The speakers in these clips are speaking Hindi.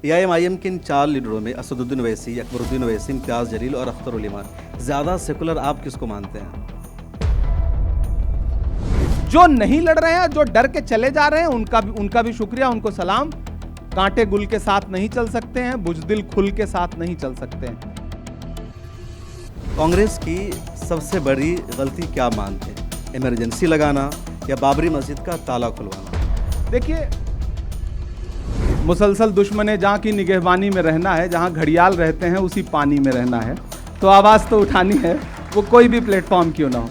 एआईएमआईएम के इन 4 लीडरों में असदुद्दीन ओवैसी, अकबरुद्दीन ओवैसी, इम्तियाज़ जलील और अख्तर उल ईमान, ज़्यादा सेकुलर आप किसको मानते हैं? जो नहीं लड़ रहे हैं, जो डर के चले जा रहे हैं, उनका भी शुक्रिया, उनको सलाम। कांटे गुल के साथ नहीं चल सकते हैं, बुजदिल खुल के साथ नहीं चल सकते हैं। कांग्रेस की सबसे बड़ी गलती क्या मानते हैं? इमरजेंसी लगाना या बाबरी मस्जिद का ताला खुलवाना? देखिए, मुसलसल दुश्मन जहाँ की निगहबानी में रहना है, जहाँ घड़ियाल रहते हैं उसी पानी में रहना है, तो आवाज़ तो उठानी है, वो कोई भी प्लेटफॉर्म क्यों ना हो।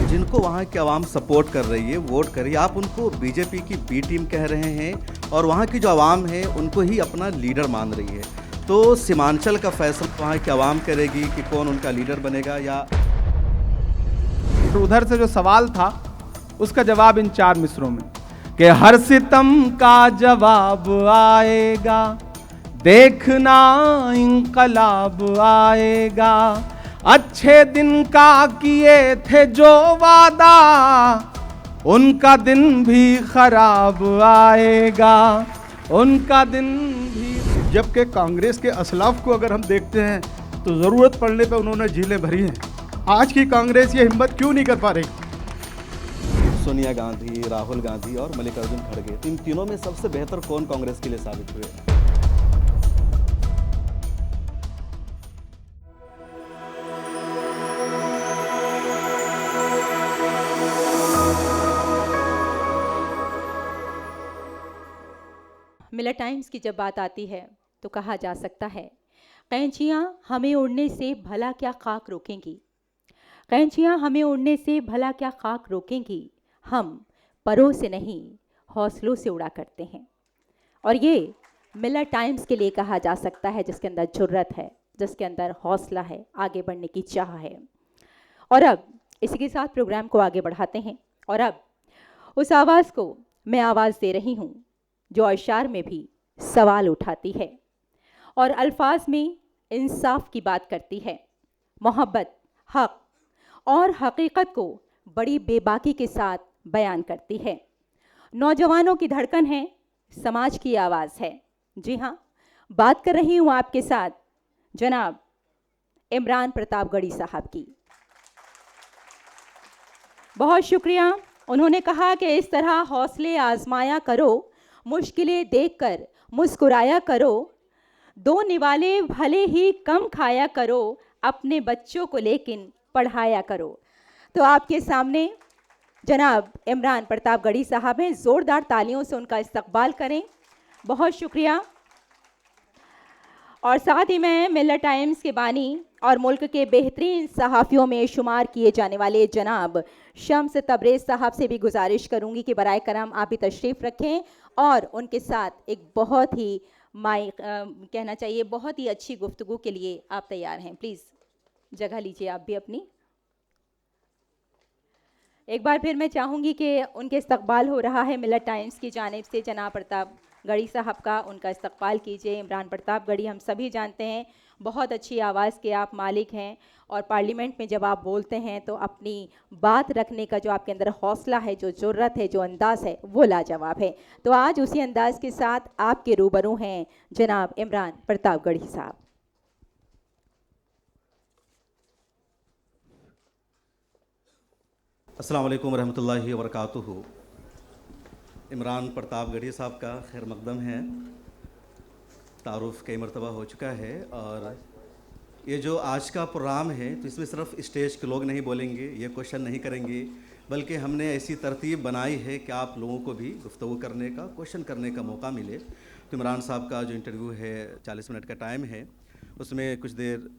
जिनको वहाँ की आवाम सपोर्ट कर रही है, वोट करिए। आप उनको बीजेपी की बी टीम कह रहे हैं और वहाँ की जो आवाम है उनको ही अपना लीडर मान रही है। तो सीमांचल का फैसला वहाँ की आवाम करेगी कि कौन उनका लीडर बनेगा। या तो उधर से जो सवाल था उसका जवाब इन 4 मिसरों में कि हर सितम का जवाब आएगा, देखना इंकलाब आएगा, अच्छे दिन का किए थे जो वादा, उनका दिन भी खराब आएगा, उनका दिन भी। जबकि कांग्रेस के असलाफ को अगर हम देखते हैं तो ज़रूरत पड़ने पर उन्होंने झीलें भरी हैं। आज की कांग्रेस ये हिम्मत क्यों नहीं कर पा रही? सोनिया गांधी, राहुल गांधी और मल्लिकार्जुन खड़गे, इन तीनों में सबसे बेहतर कौन कांग्रेस के लिए साबित हुए? मिलर टाइम्स की जब बात आती है तो कहा जा सकता है, कैंचियाँ हमें उड़ने से भला क्या खाक रोकेंगी, कैंचियाँ हमें उड़ने से भला क्या खाक रोकेंगी, हम परों से नहीं हौसलों से उड़ा करते हैं। और ये मिलर टाइम्स के लिए कहा जा सकता है, जिसके अंदर जुर्रत है, जिसके अंदर हौसला है, आगे बढ़ने की चाह है। और अब इसी के साथ प्रोग्राम को आगे बढ़ाते हैं और अब उस आवाज़ को मैं आवाज़ दे रही हूँ जो अशार में भी सवाल उठाती है और अल्फाज में इंसाफ की बात करती है, मोहब्बत, हक और हकीकत को बड़ी बेबाकी के साथ बयान करती है। नौजवानों की धड़कन है, समाज की आवाज़ है। जी हाँ, बात कर रही हूँ आपके साथ जनाब इमरान प्रतापगढ़ी साहब की। बहुत शुक्रिया। उन्होंने कहा कि इस तरह हौसले आजमाया करो, मुश्किलें देखकर मुस्कुराया करो, 2 निवाले भले ही कम खाया करो, अपने बच्चों को लेकिन पढ़ाया करो। तो आपके सामने जनाब इमरान प्रतापगढ़ी साहब हैं, ज़ोरदार तालियों से उनका इस्तकबाल करें। बहुत शुक्रिया। और साथ ही मैं मिलर टाइम्स के बानी और मुल्क के बेहतरीन सहाफ़ियों में शुमार किए जाने वाले जनाब शम्स तबरेज़ साहब से भी गुजारिश करूंगी कि बराए करम आप भी तशरीफ़ रखें और उनके साथ एक बहुत ही कहना चाहिए बहुत ही अच्छी गुफ्तगू के लिए आप तैयार हैं। प्लीज़ जगह लीजिए आप भी अपनी। एक बार फिर मैं चाहूँगी कि उनके इस्तकबाल हो रहा है मिलर टाइम्स की जानिब से, जनाब प्रतापगढ़ी साहब का, उनका इस्तकबाल कीजिए। इमरान प्रतापगढ़ी हम सभी जानते हैं बहुत अच्छी आवाज़ के आप मालिक हैं और पार्लियामेंट में जब आप बोलते हैं तो अपनी बात रखने का जो आपके अंदर हौसला है, जो जुर्रत है, जो अंदाज़ है, वो लाजवाब है। तो आज उसी अंदाज़ के साथ आपके रूबरू हैं जनाब इमरान प्रतापगढ़ी साहब। अस्सलाम वालेकुम रहमतुल्लाहि व बरकातुहू। इमरान प्रतापगढ़ी साहब का खैर मकदम है, तारुफ कई मरतबा हो चुका है। और ये जो आज का प्रोग्राम है तो इसमें सिर्फ स्टेज के लोग नहीं बोलेंगे, ये क्वेश्चन नहीं करेंगे, बल्कि हमने ऐसी तरतीब बनाई है कि आप लोगों को भी गुफ्तगू करने का, क्वेश्चन करने का मौका मिले। तो इमरान साहब का जो इंटरव्यू है 40 मिनट का टाइम है, उसमें कुछ देर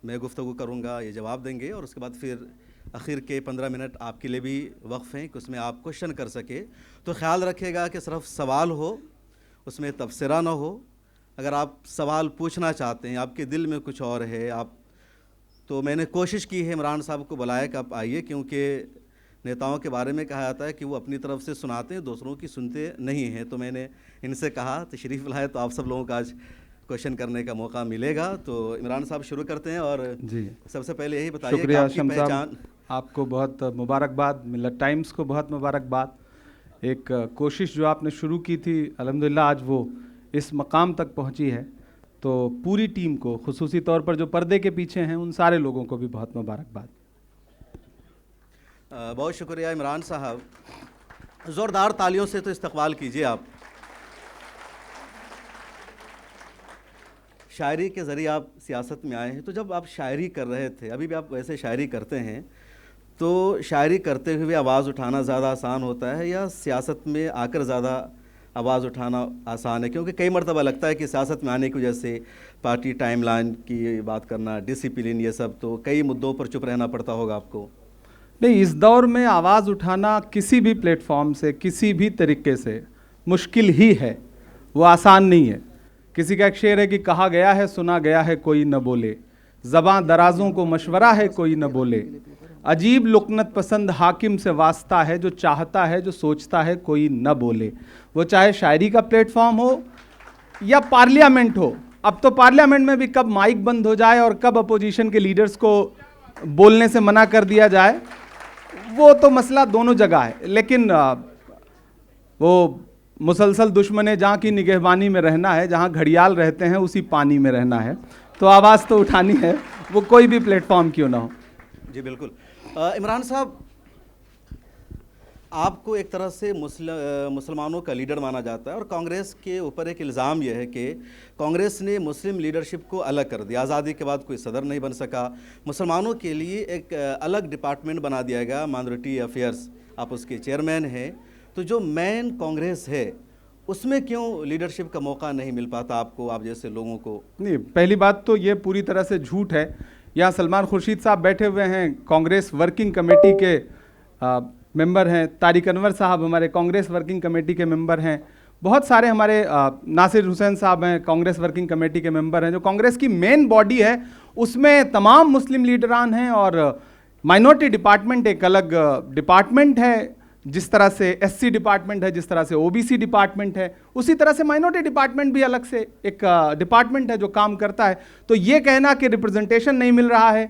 मैं गुफ्तगू करूँगा, ये जवाब देंगे और उसके बाद फिर आखिर के 15 मिनट आपके लिए भी वक्फ़ हैं कि उसमें आप क्वेश्चन कर सके। तो ख्याल रखिएगा कि सिर्फ सवाल हो, उसमें तबसरा ना हो। अगर आप सवाल पूछना चाहते हैं, आपके दिल में कुछ और है, आप तो मैंने कोशिश की है इमरान साहब को बुलाया कि आप आइए, क्योंकि नेताओं के बारे में कहा जाता है कि वो अपनी तरफ से सुनाते हैं, दूसरों की सुनते नहीं हैं। तो मैंने इनसे कहा तशरीफ़ लाए तो आप सब लोगों का आज क्वेश्चन करने का मौका मिलेगा। तो इमरान साहब शुरू करते हैं। और जी, सबसे पहले यही बताइए शुक्रिया आपकी शम्स साहब, पहचान। आपको बहुत मुबारकबाद, मिलर टाइम्स को बहुत मुबारकबाद। एक कोशिश जो आपने शुरू की थी अल्हम्दुलिल्लाह आज वो इस मकाम तक पहुंची है, तो पूरी टीम को, खुसूसी तौर पर जो पर्दे के पीछे हैं, उन सारे लोगों को भी बहुत मुबारकबाद। बहुत शुक्रिया इमरान साहब, ज़ोरदार तालियों से तो इस्तकबाल कीजिए आप। शायरी के ज़रिए आप सियासत में आए हैं, तो जब आप शायरी कर रहे थे, अभी भी आप वैसे शायरी करते हैं, तो शायरी करते हुए आवाज़ उठाना ज़्यादा आसान होता है या सियासत में आकर ज़्यादा आवाज़ उठाना आसान है? क्योंकि कई मरतबा लगता है कि सियासत में आने की वजह से पार्टी टाइमलाइन की बात करना, डिसिप्लिन, ये सब, तो कई मुद्दों पर चुप रहना पड़ता होगा आपको। नहीं, इस दौर में आवाज़ उठाना किसी भी प्लेटफॉर्म से, किसी भी तरीके से मुश्किल ही है, वो आसान नहीं है। किसी का एक शेर है कि कहा गया है, सुना गया है, कोई न बोले, ज़बां दराजों को मशवरा है, कोई न बोले, अजीब लुकनत पसंद हाकिम से वास्ता है, जो चाहता है, जो सोचता है, कोई न बोले। वो चाहे शायरी का प्लेटफॉर्म हो या पार्लियामेंट हो। अब तो पार्लियामेंट में भी कब माइक बंद हो जाए और कब अपोजिशन के लीडर्स को बोलने से मना कर दिया जाए, वो तो मसला दोनों जगह है। लेकिन वो मुसलसल दुश्मन जहाँ की निगहबानी में रहना है, जहाँ घड़ियाल रहते हैं उसी पानी में रहना है, तो आवाज़ तो उठानी है, वो कोई भी प्लेटफॉर्म क्यों ना हो। जी बिल्कुल। इमरान साहब, आपको एक तरह से मुसलमानों का लीडर माना जाता है और कांग्रेस के ऊपर एक इल्ज़ाम यह है कि कांग्रेस ने मुस्लिम लीडरशिप को अलग कर दिया। आज़ादी के बाद कोई सदर नहीं बन सका, मुसलमानों के लिए एक अलग डिपार्टमेंट बना दिया गया, माइनॉरिटी अफेयर्स, आप उसके चेयरमैन हैं। तो जो मेन कांग्रेस है उसमें क्यों लीडरशिप का मौका नहीं मिल पाता आपको, आप जैसे लोगों को? नहीं, पहली बात तो ये पूरी तरह से झूठ है। यहाँ सलमान खुर्शीद साहब बैठे हुए हैं, कांग्रेस वर्किंग कमेटी के मेंबर हैं, तारिक अनवर साहब हमारे कांग्रेस वर्किंग कमेटी के मेंबर हैं, बहुत सारे हमारे नासिर हुसैन साहब हैं, कांग्रेस वर्किंग कमेटी के मेंबर हैं। जो कांग्रेस की मेन बॉडी है उसमें तमाम मुस्लिम लीडरान हैं और माइनॉरिटी डिपार्टमेंट एक अलग डिपार्टमेंट है। जिस तरह से एससी डिपार्टमेंट है, जिस तरह से ओबीसी डिपार्टमेंट है, उसी तरह से माइनॉरिटी डिपार्टमेंट भी अलग से एक डिपार्टमेंट है जो काम करता है। तो ये कहना कि रिप्रेजेंटेशन नहीं मिल रहा है,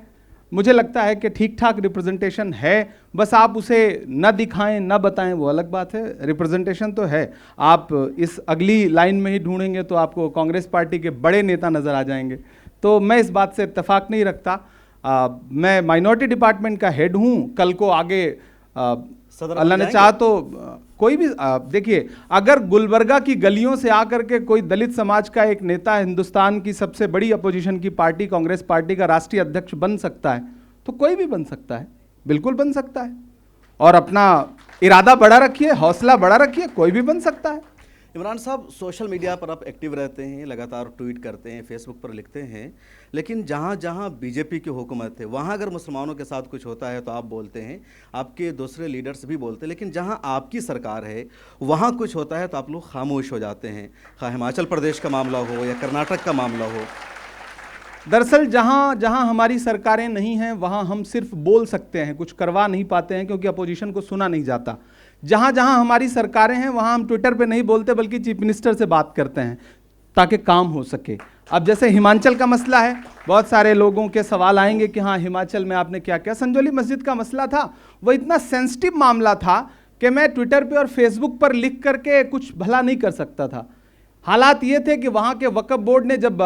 मुझे लगता है कि ठीक ठाक रिप्रेजेंटेशन है, बस आप उसे न दिखाएं न बताएं वो अलग बात है। रिप्रेजेंटेशन तो है। आप इस अगली लाइन में ही ढूंढेंगे तो आपको कांग्रेस पार्टी के बड़े नेता नज़र आ जाएंगे। तो मैं इस बात से इत्तेफाक नहीं रखता। मैं माइनॉरिटी डिपार्टमेंट का हेड हूँ, कल को आगे अल्लाह ने चाहा तो कोई भी देखिए, अगर गुलबर्गा की गलियों से आकर के कोई दलित समाज का एक नेता हिंदुस्तान की सबसे बड़ी अपोजिशन की पार्टी कांग्रेस पार्टी का राष्ट्रीय अध्यक्ष बन सकता है, तो कोई भी बन सकता है, बिल्कुल बन सकता है। और अपना इरादा बड़ा रखिए, हौसला बड़ा रखिए, कोई भी बन सकता है। इमरान साहब, सोशल मीडिया पर आप एक्टिव रहते हैं, लगातार ट्वीट करते हैं, फेसबुक पर लिखते हैं, लेकिन जहाँ जहाँ बीजेपी की हुकूमत है वहाँ अगर मुसलमानों के साथ कुछ होता है तो आप बोलते हैं, आपके दूसरे लीडर्स भी बोलते हैं, लेकिन जहाँ आपकी सरकार है वहाँ कुछ होता है तो आप लोग खामोश हो जाते हैं, खा हिमाचल प्रदेश का मामला हो या कर्नाटक का मामला हो। दरअसल जहाँ जहाँ हमारी सरकारें नहीं हैं वहाँ हम सिर्फ बोल सकते हैं, कुछ करवा नहीं पाते हैं क्योंकि अपोजिशन को सुना नहीं जाता। जहाँ जहाँ हमारी सरकारें हैं वहाँ हम ट्विटर पे नहीं बोलते बल्कि चीफ मिनिस्टर से बात करते हैं ताकि काम हो सके। अब जैसे हिमाचल का मसला है, बहुत सारे लोगों के सवाल आएंगे कि हाँ हिमाचल में आपने क्या किया। संजौली मस्जिद का मसला था, वो इतना सेंसिटिव मामला था कि मैं ट्विटर पे और फेसबुक पर लिख करके कुछ भला नहीं कर सकता था। हालात ये थे कि वहाँ के वक्फ बोर्ड ने जब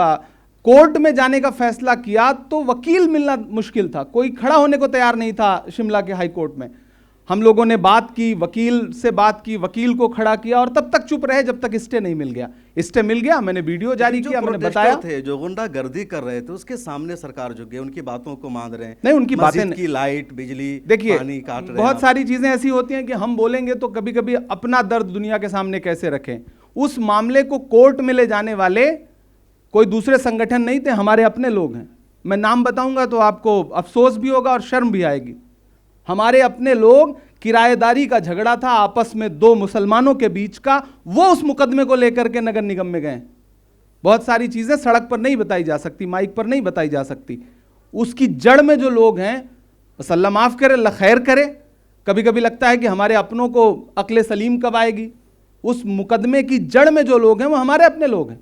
कोर्ट में जाने का फैसला किया तो वकील मिलना मुश्किल था, कोई खड़ा होने को तैयार नहीं था शिमला के हाई कोर्ट में। हम लोगों ने बात की, वकील से बात की, वकील को खड़ा किया और तब तक चुप रहे जब तक स्टे नहीं मिल गया। स्टे मिल गया, मैंने वीडियो जारी किया, मैंने बताया थे जो गुंडागर्दी कर रहे थे उसके सामने सरकार झुक गई, उनकी बातों को मान रहे हैं। नहीं, उनकी बातें की लाइट, बिजली, देखिए, पानी काट रहे हैं। बहुत सारी चीजें ऐसी होती हैं कि हम बोलेंगे तो कभी कभी अपना दर्द दुनिया के सामने कैसे रखें। उस मामले को कोर्ट में ले जाने वाले कोई दूसरे संगठन नहीं थे, हमारे अपने लोग हैं। मैं नाम बताऊंगा तो आपको अफसोस भी होगा और शर्म भी आएगी। हमारे अपने लोग, किराएदारी का झगड़ा था आपस में दो मुसलमानों के बीच का, वो उस मुकदमे को लेकर के नगर निगम में गए। बहुत सारी चीजें सड़क पर नहीं बताई जा सकती, माइक पर नहीं बताई जा सकती। उसकी जड़ में जो लोग हैं, बस अल्लाह माफ करे, अल्लाह खैर करे। कभी कभी लगता है कि हमारे अपनों को अक्ल सलीम कब आएगी। उस मुकदमे की जड़ में जो लोग हैं वो हमारे अपने लोग हैं,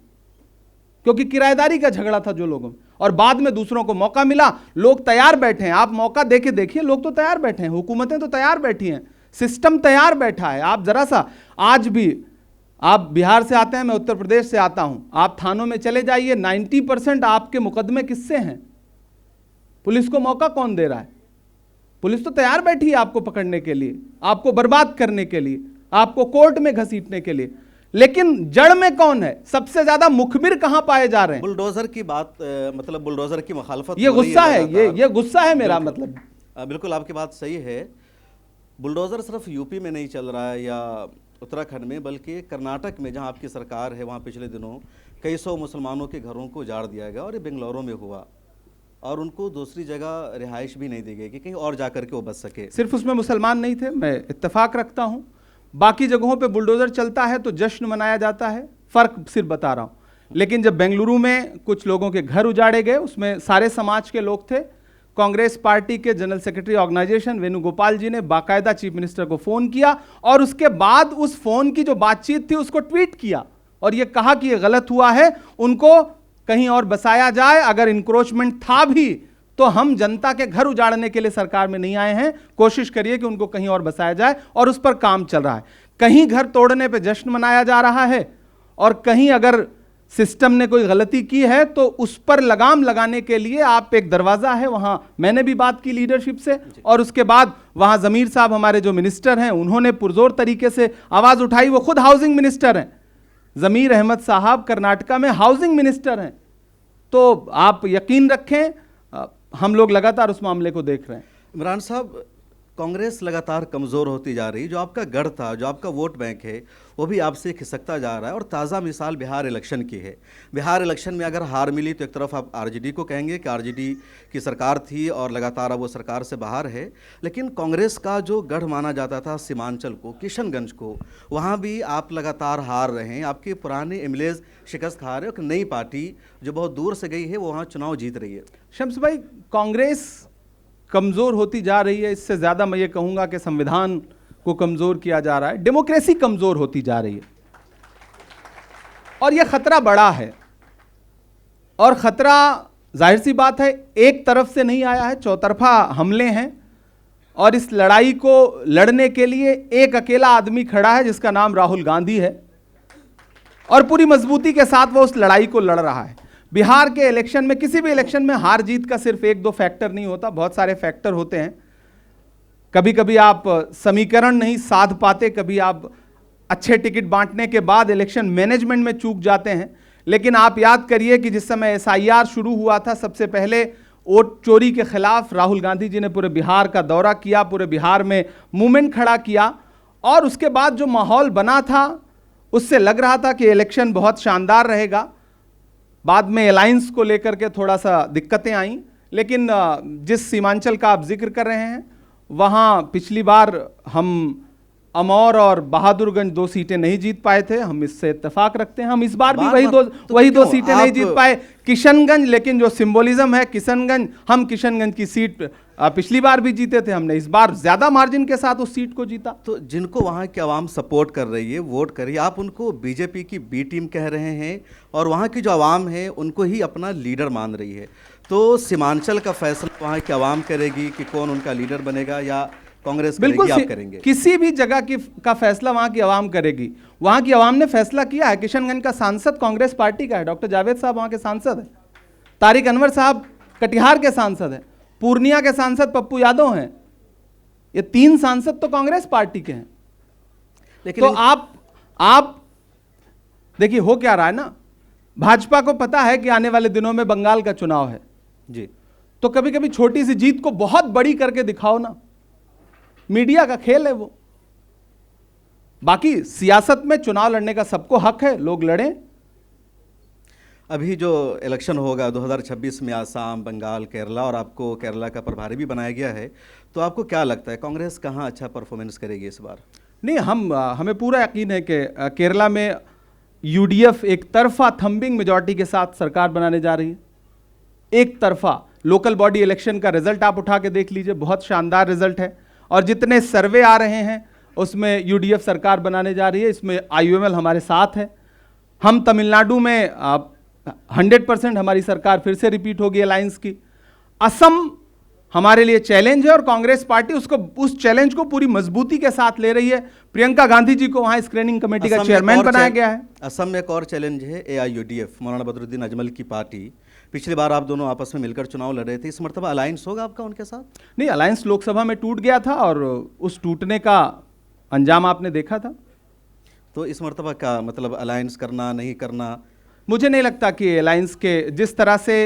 क्योंकि किराएदारी का झगड़ा था जो लोगों में, और बाद में दूसरों को मौका मिला। लोग तैयार बैठे हैं, आप मौका देके देखिए, लोग तो तैयार बैठे हैं, हुकूमतें तो तैयार बैठी हैं, सिस्टम तैयार बैठा है। आप जरा सा आज भी आप बिहार से आते हैं, मैं उत्तर प्रदेश से आता हूं, आप थानों में चले जाइए, 90% आपके मुकदमे किससे हैं? पुलिस को मौका कौन दे रहा है? पुलिस तो तैयार बैठी है आपको पकड़ने के लिए, आपको बर्बाद करने के लिए, आपको कोर्ट में घसीटने के लिए, लेकिन जड़ में कौन है? सबसे ज्यादा मुखबिर कहां पाए जा रहे हैं? बुलडोजर की बात मतलब बुलडोजर की मुखालफत ये हो रही गुस्सा है, लगातार। ये गुस्सा है मेरा मतलब। बिल्कुल आपकी बात सही है। बुलडोजर सिर्फ यूपी में नहीं चल रहा है या उत्तराखंड में, बल्कि कर्नाटक में जहां आपकी सरकार है, वहां पिछले दिनों कई सौ मुसलमानों के घरों को उजाड़ दिया गया और ये बेंगलुरु में हुआ, और उनको दूसरी जगह रिहाइश भी नहीं दी गई कि कहीं और जाकर के वो बच सके। सिर्फ उसमें मुसलमान नहीं थे, मैं इत्तेफाक रखता हूं, बाकी जगहों पे बुलडोजर चलता है तो जश्न मनाया जाता है, फर्क सिर्फ बता रहा हूं। लेकिन जब बेंगलुरु में कुछ लोगों के घर उजाड़े गए, उसमें सारे समाज के लोग थे, कांग्रेस पार्टी के जनरल सेक्रेटरी ऑर्गेनाइजेशन वेणुगोपाल जी ने बाकायदा चीफ मिनिस्टर को फोन किया और उसके बाद उस फोन की जो बातचीत थी उसको ट्वीट किया और यह कहा कि यह गलत हुआ है, उनको कहीं और बसाया जाए, अगर इंक्रोचमेंट था भी तो हम जनता के घर उजाड़ने के लिए सरकार में नहीं आए हैं, कोशिश करिए कि उनको कहीं और बसाया जाए, और उस पर काम चल रहा है। कहीं घर तोड़ने पे जश्न मनाया जा रहा है और कहीं अगर सिस्टम ने कोई गलती की है तो उस पर लगाम लगाने के लिए आप एक दरवाजा है, वहां मैंने भी बात की लीडरशिप से, और उसके बाद वहां जमीर साहब हमारे जो मिनिस्टर हैं उन्होंने पुरजोर तरीके से आवाज उठाई, वो खुद हाउसिंग मिनिस्टर हैं, जमीर अहमद साहब कर्नाटका में हाउसिंग मिनिस्टर हैं। तो आप यकीन रखें हम लोग लगातार उस मामले को देख रहे हैं। इमरान साहब, कांग्रेस लगातार कमज़ोर होती जा रही, जो आपका गढ़ था, जो आपका वोट बैंक है, वो भी आपसे खिसकता जा रहा है, और ताज़ा मिसाल बिहार इलेक्शन की है। बिहार इलेक्शन में अगर हार मिली तो एक तरफ आप आरजेडी को कहेंगे कि आरजेडी की सरकार थी और लगातार अब वो सरकार से बाहर है, लेकिन कांग्रेस का जो गढ़ माना जाता था सीमांचल को, किशनगंज को, वहाँ भी आप लगातार हार रहे हैं। आपके पुराने एमएलएज शिकस्त खा रहे हो, एक नई पार्टी जो बहुत दूर से गई है वो वहाँ चुनाव जीत रही है। शम्स भाई, कांग्रेस कमज़ोर होती जा रही है, इससे ज़्यादा मैं ये कहूँगा कि संविधान को कमज़ोर किया जा रहा है, डेमोक्रेसी कमज़ोर होती जा रही है, और यह ख़तरा बड़ा है। और ख़तरा जाहिर सी बात है एक तरफ से नहीं आया है, चौतरफा हमले हैं, और इस लड़ाई को लड़ने के लिए एक अकेला आदमी खड़ा है जिसका नाम राहुल गांधी है, और पूरी मजबूती के साथ वो उस लड़ाई को लड़ रहा है। बिहार के इलेक्शन में, किसी भी इलेक्शन में हार जीत का सिर्फ एक दो फैक्टर नहीं होता, बहुत सारे फैक्टर होते हैं। कभी कभी आप समीकरण नहीं साध पाते, कभी आप अच्छे टिकट बांटने के बाद इलेक्शन मैनेजमेंट में चूक जाते हैं। लेकिन आप याद करिए कि जिस समय एसआईआर शुरू हुआ था, सबसे पहले वोट चोरी के खिलाफ राहुल गांधी जी ने पूरे बिहार का दौरा किया, पूरे बिहार में मूवमेंट खड़ा किया, और उसके बाद जो माहौल बना था उससे लग रहा था कि इलेक्शन बहुत शानदार रहेगा। बाद में अलायंस को लेकर के थोड़ा सा दिक्कतें आईं, लेकिन जिस सीमांचल का आप जिक्र कर रहे हैं वहाँ पिछली बार हम अमौर और बहादुरगंज 2 सीटें नहीं जीत पाए थे, हम इससे इत्तेफाक रखते हैं। हम इस बार भी वही दो सीटें नहीं जीत पाए। किशनगंज, लेकिन जो सिंबोलिज्म है किशनगंज, हम किशनगंज की सीट पिछली बार भी जीते थे, हमने इस बार ज्यादा मार्जिन के साथ उस सीट को जीता। तो जिनको वहाँ की आवाम सपोर्ट कर रही है, वोट कर रही है, आप उनको बीजेपी की बी टीम कह रहे हैं, और वहाँ की जो आवाम है उनको ही अपना लीडर मान रही है। तो सीमांचल का फैसला वहाँ की आवाम करेगी कि कौन उनका लीडर बनेगा, या कांग्रेस करेगी, आप करेंगे? किसी भी जगह का फैसला वहां की आवाम करेगी। वहां की आवाम ने फैसला किया है, किशनगंज का सांसद कांग्रेस पार्टी का है, डॉक्टर जावेद साहब वहां के सांसद है, तारिक अनवर साहब कटिहार के सांसद हैं, पूर्णिया के सांसद पप्पू यादव हैं, ये 3 सांसद तो कांग्रेस पार्टी के हैं। लेकिन तो आप देखिए हो क्या रहा है ना, भाजपा को पता है कि आने वाले दिनों में बंगाल का चुनाव है जी, तो कभी कभी छोटी सी जीत को बहुत बड़ी करके दिखाओ ना, मीडिया का खेल है वो। बाकी सियासत में चुनाव लड़ने का सबको हक है, लोग लड़ें। अभी जो इलेक्शन होगा 2026 में आसाम, बंगाल, केरला, और आपको केरला का प्रभारी भी बनाया गया है, तो आपको क्या लगता है कांग्रेस कहाँ अच्छा परफॉर्मेंस करेगी इस बार? नहीं, हमें पूरा यकीन है कि केरला में यूडीएफ एक तरफा थंबिंग मेजॉरिटी के साथ सरकार बनाने जा रही है। एक तरफा लोकल बॉडी इलेक्शन का रिजल्ट आप उठा के देख लीजिए, बहुत शानदार रिजल्ट है, और जितने सर्वे आ रहे हैं उसमें यूडीएफ सरकार बनाने जा रही है। इसमें आईयूएमएल हमारे साथ है। हम तमिलनाडु में 100% हमारी सरकार फिर से रिपीट होगी अलायंस की। असम हमारे लिए चैलेंज है और कांग्रेस पार्टी उसको उस चैलेंज को पूरी मजबूती के साथ ले रही है। प्रियंका गांधी जी को वहां स्क्रीनिंग कमेटी का चेयरमैन बनाया गया है। असम में एक और चैलेंज है AIUDF, मौलाना बदरुद्दीन अजमल की पार्टी। पिछली बार आप दोनों आपस में मिलकर चुनाव लड़ रहे थे, इस मरतबा अलायंस होगा आपका उनके साथ? नहीं, अलायंस लोकसभा में टूट गया था और उस टूटने का अंजाम आपने देखा था। तो इस मरतबा का मतलब अलायंस करना नहीं करना? मुझे नहीं लगता कि अलायंस के जिस तरह से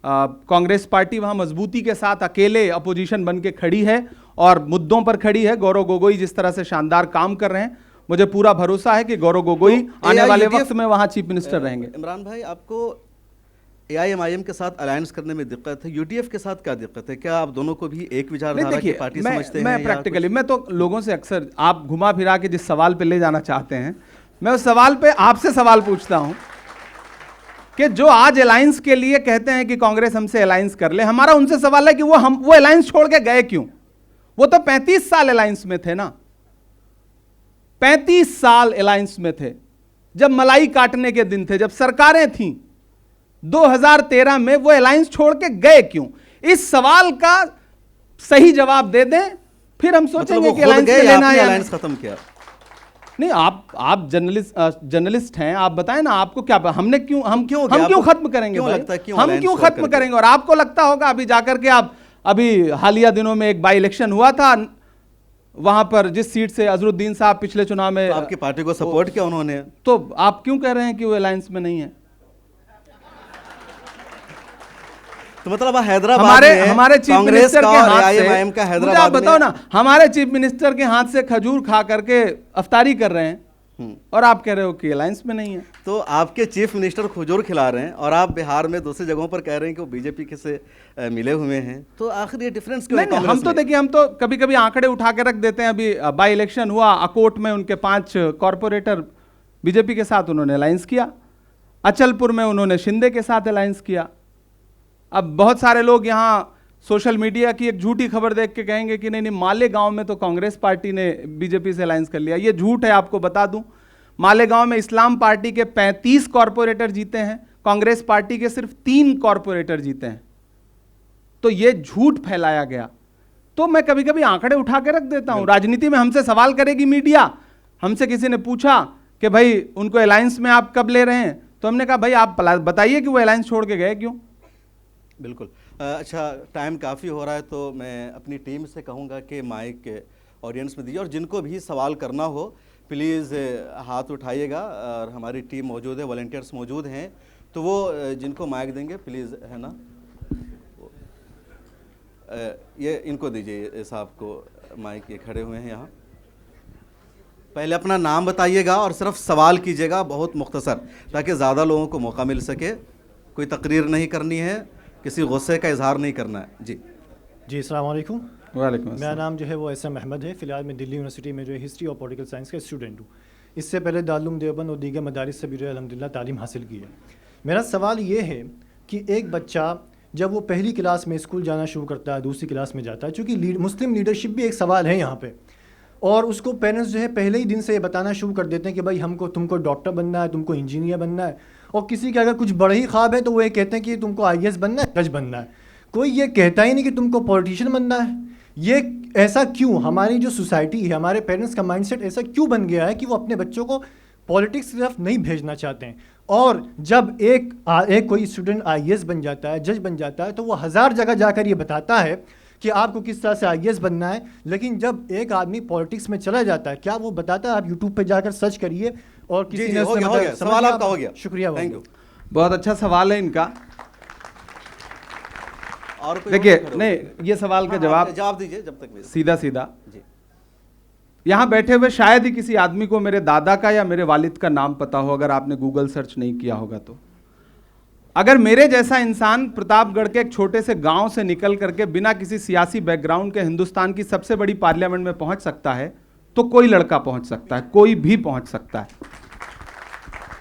कांग्रेस पार्टी वहां मजबूती के साथ अकेले अपोजिशन बन के खड़ी है और मुद्दों पर खड़ी है, गौरव गोगोई जिस तरह से शानदार काम कर रहे हैं, मुझे पूरा भरोसा है कि गौरव गोगोई तो आने वाले AIUDF वक्त में वहां चीफ मिनिस्टर रहेंगे। इमरान भाई, आपको AIMIM के साथ अलायंस करने में दिक्कत है, UDF के साथ क्या दिक्कत है? क्या आप दोनों को भी एक विचारधारा की पार्टी समझते हैं? मैं प्रैक्टिकली, मैं तो लोगों से अक्सर आप घुमा फिरा के जिस सवाल पे ले जाना चाहते हैं, मैं उस सवाल पे आपसे सवाल पूछता हूं कि जो आज अलायंस के लिए कहते हैं कि कांग्रेस हमसे अलायंस कर ले, हमारा उनसे सवाल है कि वो अलायंस छोड़ के गए क्यों? वो तो 35 साल अलायंस में थे ना, 35 साल अलायंस में थे, जब मलाई काटने के दिन थे, जब सरकारें थीं। 2013 में वो अलायंस छोड़ के गए क्यों? इस सवाल का सही जवाब दे दें, फिर हम सोचेंगे कि अलायंस में लेना है। अलायंस खत्म किया? नहीं, आप जर्नलिस्ट हैं, आप बताएं ना, आपको क्या हम क्यों खत्म करेंगे? क्यों लगता है क्यों हम क्यों खत्म करेंगे? और आपको लगता होगा अभी जाकर के अभी हालिया दिनों में एक बाई इलेक्शन हुआ था, वहां पर जिस सीट से अजरुद्दीन साहब पिछले चुनाव में, तो आपकी पार्टी को सपोर्ट किया उन्होंने, तो आप क्यों कह रहे हैं कि वो अलायंस में नहीं है? तो मतलब हैदराबाद हमारे चीफ मिनिस्टर के हाथ से, हैदराबाद मुझे आप बताओ ना, हमारे चीफ मिनिस्टर के हाथ से खजूर खा करके अफ्तारी कर रहे हैं और आप कह रहे हो कि अलायंस में नहीं है। तो आपके चीफ मिनिस्टर खजूर खिला रहे हैं और आप बिहार में दूसरी जगहों पर कह रहे हैं कि वो बीजेपी के से मिले हुए हैं, तो आखिर ये डिफरेंस क्यों है? हम तो देखिए, हम तो कभी कभी आंकड़े उठा के रख देते हैं। अभी बाई इलेक्शन हुआ, अकोट में उनके 5 कॉरपोरेटर बीजेपी के साथ उन्होंने अलायंस किया, अचलपुर में उन्होंने शिंदे के साथ अलायंस किया। अब बहुत सारे लोग यहाँ सोशल मीडिया की एक झूठी खबर देख के कहेंगे कि नहीं, मालेगांव में तो कांग्रेस पार्टी ने बीजेपी से अलायंस कर लिया। ये झूठ है, आपको बता दूं। मालेगांव में इस्लाम पार्टी के 35 कॉरपोरेटर जीते हैं, कांग्रेस पार्टी के सिर्फ 3 कॉरपोरेटर जीते हैं। तो ये झूठ फैलाया गया। तो मैं कभी कभी आंकड़े उठा के रख देता हूं। राजनीति में हमसे सवाल करेगी मीडिया, हमसे किसी ने पूछा कि भाई उनको अलायंस में आप कब ले रहे हैं, तो हमने कहा भाई आप बताइए कि वो अलायंस छोड़ के गए क्यों। बिल्कुल। अच्छा, टाइम काफ़ी हो रहा है, तो मैं अपनी टीम से कहूँगा कि माइक ऑडियंस में दीजिए और जिनको भी सवाल करना हो प्लीज़ हाथ उठाइएगा। और हमारी टीम मौजूद है, वॉलंटियर्स मौजूद हैं, तो वो जिनको माइक देंगे प्लीज़, है ना, ये इनको दीजिए साहब को माइक, ये खड़े हुए हैं यहाँ। पहले अपना नाम बताइएगा और सिर्फ सवाल कीजिएगा, बहुत मुख्तसर, ताकि ज़्यादा लोगों को मौका मिल सके। कोई तकरीर नहीं करनी है, किसी गुस्से का इजहार नहीं करना है। जी अस्सलाम वालेकुम। वालेकुम। मेरा नाम जो है वो SM अहमद है। फ़िलहाल मैं दिल्ली यूनिवर्सिटी में जो है हिस्ट्री और पॉलिटिकल साइंस का स्टूडेंट हूँ। इससे पहले दारुल देवबंद और दीगर मदारिस से भी जो है अल्हम्दुलिल्लाह तालीम हासिल की है। मेरा सवाल ये है कि एक बच्चा जब वो पहली क्लास में स्कूल जाना शुरू करता है, दूसरी क्लास में जाता है, चूँकि मुस्लिम लीडरशिप भी एक सवाल है यहाँ पर, और उसको पेरेंट्स जो है पहले ही दिन से ये बताना शुरू कर देते हैं कि भाई तुमको डॉक्टर बनना है, तुमको इंजीनियर बनना है, और किसी के अगर कुछ बड़े ही ख्वाब है तो वो ये कहते हैं कि तुमको IAS बनना है, जज बनना है। कोई ये कहता ही नहीं कि तुमको पॉलिटिशियन बनना है। ये ऐसा क्यों? हमारी जो सोसाइटी है, हमारे पेरेंट्स का माइंडसेट ऐसा क्यों बन गया है कि वो अपने बच्चों को पॉलिटिक्स की तरफ नहीं भेजना चाहते हैं? और जब एक कोई स्टूडेंट IAS बन जाता है, जज बन जाता है, तो वो 1000 जगह जाकर ये बताता है कि आपको किस तरह से IAS बनना है, लेकिन जब एक आदमी पॉलिटिक्स में चला जाता है, क्या वो बताता है? आप यूट्यूब पे जाकर सर्च करिए और किसी ने हो गया, सवाल आपका हो गया। शुक्रिया, थैंक यू। बहुत अच्छा सवाल है इनका। और देखिए, नहीं, ये सवाल का जवाब दीजिए जब तक सीधा जी। यहां बैठे हुए शायद ही किसी आदमी को मेरे दादा का या मेरे वालिद का नाम पता हो, अगर आपने गूगल सर्च नहीं किया होगा तो। अगर मेरे जैसा इंसान प्रतापगढ़ के एक छोटे से गांव से निकल करके बिना किसी सियासी बैकग्राउंड के हिंदुस्तान की सबसे बड़ी पार्लियामेंट में पहुंच सकता है, तो कोई लड़का पहुंच सकता है, कोई भी पहुंच सकता है।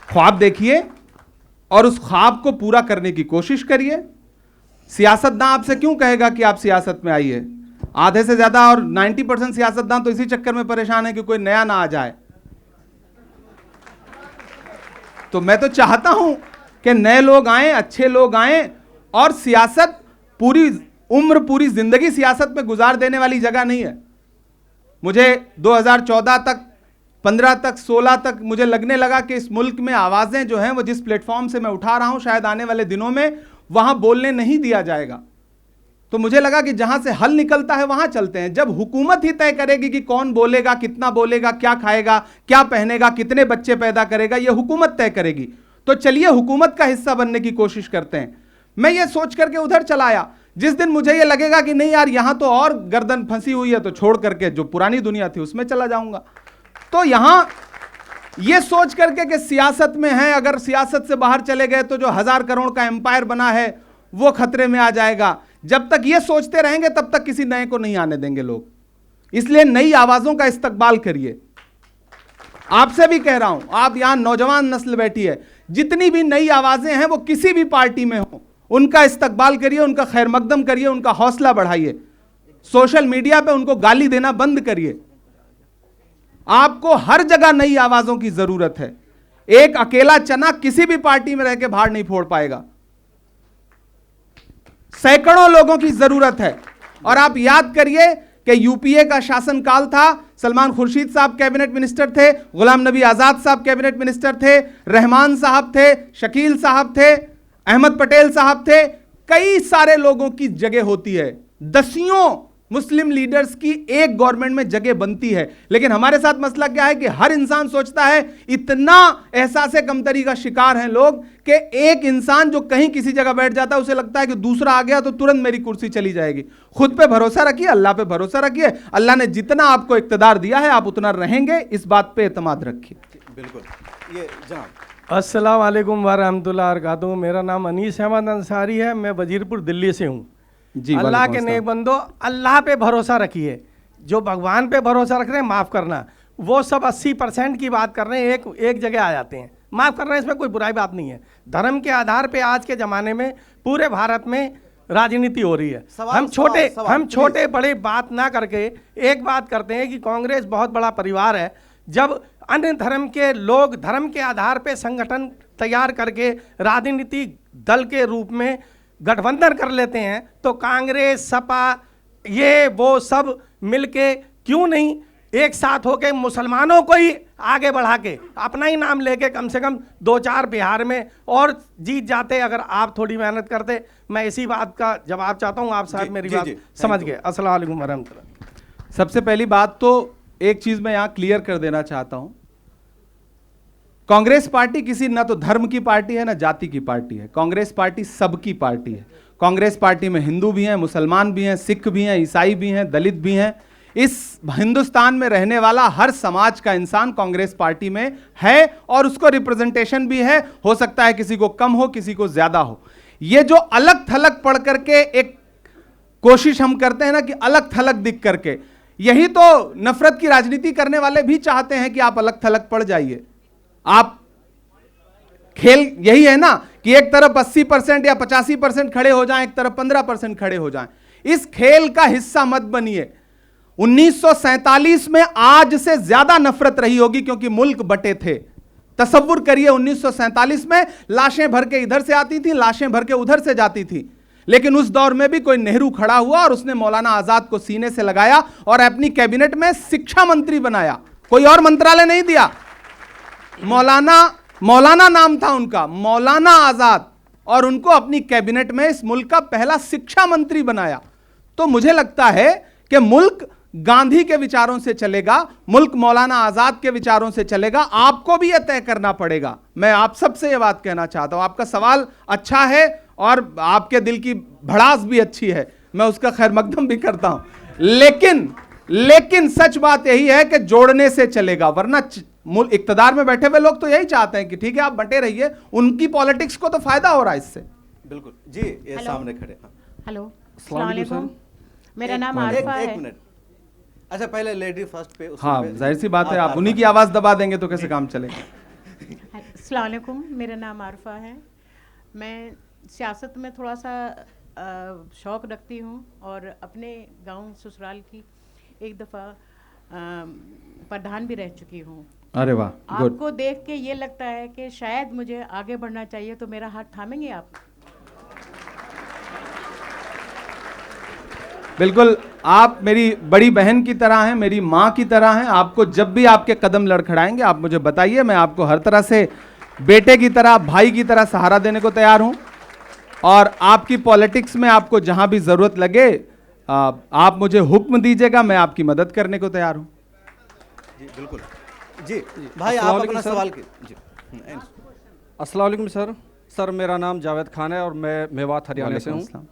ख्वाब देखिए और उस ख्वाब को पूरा करने की कोशिश करिए। सियासतदान आपसे क्यों कहेगा कि आप सियासत में आइए? आधे से ज्यादा और 90% सियासतदान तो इसी चक्कर में परेशान है कि कोई नया ना आ जाए। तो मैं तो चाहता हूं कि नए लोग आए, अच्छे लोग आए और सियासत पूरी उम्र पूरी जिंदगी सियासत में गुजार देने वाली जगह नहीं है। मुझे 2014 तक, 15 तक, 16 तक मुझे लगने लगा कि इस मुल्क में आवाजें जो हैं वो जिस प्लेटफॉर्म से मैं उठा रहा हूं, शायद आने वाले दिनों में वहां बोलने नहीं दिया जाएगा। तो मुझे लगा कि जहां से हल निकलता है वहां चलते हैं। जब हुकूमत ही तय करेगी कि कौन बोलेगा, कितना बोलेगा, क्या खाएगा, क्या पहनेगा, कितने बच्चे पैदा करेगा, यह हुकूमत तय करेगी। तो चलिए हुकूमत का हिस्सा बनने की कोशिश करते हैं। मैं ये सोच करके उधर चला आया। जिस दिन मुझे ये लगेगा कि नहीं यार यहां तो और गर्दन फंसी हुई है, तो छोड़ करके जो पुरानी दुनिया थी उसमें चला जाऊंगा। तो यहां ये सोच करके कि सियासत में है, अगर सियासत से बाहर चले गए तो जो 1000 करोड़ का एम्पायर बना है वो खतरे में आ जाएगा। जब तक ये सोचते रहेंगे तब तक किसी नए को नहीं आने देंगे लोग। इसलिए नई आवाजों का इस्तकबाल करिए। आपसे भी कह रहा हूं, आप यहां नौजवान नस्ल बैठी है, जितनी भी नई आवाजें हैं वो किसी भी पार्टी में हो, उनका इस्तकबाल करिए, उनका खैर मकदम करिए, उनका हौसला बढ़ाइए। सोशल मीडिया पे उनको गाली देना बंद करिए। आपको हर जगह नई आवाजों की जरूरत है। एक अकेला चना किसी भी पार्टी में रह के भाड़ नहीं फोड़ पाएगा। सैकड़ों लोगों की जरूरत है। और आप याद करिए कि यूपीए का शासनकाल था, सलमान खुर्शीद साहब कैबिनेट मिनिस्टर थे, गुलाम नबी आजाद साहब कैबिनेट मिनिस्टर थे, रहमान साहब थे, शकील साहब थे, अहमद पटेल साहब थे। कई सारे लोगों की जगह होती है। दसियों मुस्लिम लीडर्स की एक गवर्नमेंट में जगह बनती है। लेकिन हमारे साथ मसला क्या है कि हर इंसान सोचता है, इतना एहसास कमतरी का शिकार हैं लोग कि एक इंसान जो कहीं किसी जगह बैठ जाता है उसे लगता है कि दूसरा आ गया तो तुरंत मेरी कुर्सी चली जाएगी। खुद पे भरोसा रखिए, अल्लाह पे भरोसा रखिए। अल्लाह ने जितना आपको इक्तदार दिया है आप उतना रहेंगे, इस बात पे एतमाद रखिए। बिल्कुल। ये जनाब अस्सलाम वालेकुम वरहमतुल्लाहि वबरकातुहू। मेरा नाम अनीस अहमद अंसारी है, मैं वजीरपुर दिल्ली से हूँ। जी, अल्लाह के नेक बंदो, अल्लाह पे भरोसा रखिए। जो भगवान पे भरोसा रख रहे हैं माफ़ करना, वो सब 80% की बात कर रहे हैं, एक जगह आ जाते हैं। माफ़ करना इसमें कोई बुराई बात नहीं है। धर्म के आधार पे आज के ज़माने में पूरे भारत में राजनीति हो रही है। हम छोटे बड़े बात ना करके एक बात करते हैं कि कांग्रेस बहुत बड़ा परिवार है। जब अन्य धर्म के लोग धर्म के आधार पे संगठन तैयार करके राजनीति दल के रूप में गठबंधन कर लेते हैं, तो कांग्रेस, सपा, ये वो सब मिलके क्यों नहीं एक साथ होके मुसलमानों को ही आगे बढ़ा के अपना ही नाम लेके कम से कम 2-4 बिहार में और जीत जाते अगर आप थोड़ी मेहनत करते। मैं इसी बात का जवाब चाहता हूँ। आप साहब मेरी बात समझ गए। अस्सलाम वालेकुम वरहमतुल्लाह। सबसे पहली बात तो एक चीज मैं यहां क्लियर कर देना चाहता हूं, कांग्रेस पार्टी किसी ना तो धर्म की पार्टी है ना जाति की पार्टी है। कांग्रेस पार्टी सबकी पार्टी है। कांग्रेस पार्टी में हिंदू भी हैं, मुसलमान भी हैं, सिख भी हैं, ईसाई भी हैं, दलित भी हैं। इस हिंदुस्तान में रहने वाला हर समाज का इंसान कांग्रेस पार्टी में है और उसको रिप्रेजेंटेशन भी है। हो सकता है किसी को कम हो, किसी को ज्यादा हो। ये जो अलग थलग पढ़ करके एक कोशिश हम करते हैं ना कि अलग थलग दिख करके, यही तो नफरत की राजनीति करने वाले भी चाहते हैं कि आप अलग थलग पड़ जाइए। आप खेल यही है ना कि एक तरफ 80% या 85% खड़े हो जाएं, एक तरफ 15% खड़े हो जाएं। इस खेल का हिस्सा मत बनिए। 1947 में आज से ज्यादा नफरत रही होगी क्योंकि मुल्क बटे थे। तसव्वुर करिए 1947 में लाशें भर के इधर से आती थी, लाशें भर के उधर से जाती थी। लेकिन उस दौर में भी कोई नेहरू खड़ा हुआ और उसने मौलाना आजाद को सीने से लगाया और अपनी कैबिनेट में शिक्षा मंत्री बनाया। कोई और मंत्रालय नहीं दिया। मौलाना नाम था उनका, मौलाना आजाद, और उनको अपनी कैबिनेट में इस मुल्क का पहला शिक्षा मंत्री बनाया। तो मुझे लगता है कि मुल्क गांधी के विचारों से चलेगा, मुल्क मौलाना आजाद के विचारों से चलेगा। आपको भी यह तय करना पड़ेगा। मैं आप सबसे यह बात कहना चाहता हूं, आपका सवाल अच्छा है और आपके दिल की भड़ास भी अच्छी है, मैं उसका खैर मकदम भी करता हूं। लेकिन सच बात यही है कि जोड़ने से चलेगा, वरना इक्तदार में बैठे हुए लोग तो यही चाहते हैं कि ठीक है आप बंटे रहिए, उनकी पॉलिटिक्स को तो फायदा हो रहा है इससे। बिल्कुल जी। ये सामने खड़े। हेलो, अस्सलाम वालेकुम। मेरा नाम आरिफा है। एक मिनट, अच्छा पहले लेडी फर्स्ट पे। हाँ, जाहिर सी बात है, आप उन्हीं की आवाज दबा देंगे तो कैसे काम चलेगा। अस्सलाम वालेकुम, मेरा नाम आरिफा है। मैं सियासत में थोड़ा सा शौक़ रखती हूँ और अपने गांव ससुराल की एक दफ़ा प्रधान भी रह चुकी हूँ। अरे वाह, गुड। आपको देख के ये लगता है कि शायद मुझे आगे बढ़ना चाहिए, तो मेरा हाथ थामेंगे आप? बिल्कुल, आप मेरी बड़ी बहन की तरह हैं, मेरी माँ की तरह हैं। आपको जब भी आपके कदम लड़खड़ाएंगे आप मुझे बताइए, मैं आपको हर तरह से बेटे की तरह, भाई की तरह सहारा देने को तैयार हूं। और आपकी पॉलिटिक्स में आपको जहां भी जरूरत लगे आप मुझे हुक्म दीजिएगा, मैं आपकी मदद करने को तैयार हूं। जी बिल्कुल। जी भाई आप अपना सवाल जी। अस्सलाम वालेकुम सर, मेरा नाम जावेद खान है और मैं मेवात हरियाणा से हूँ।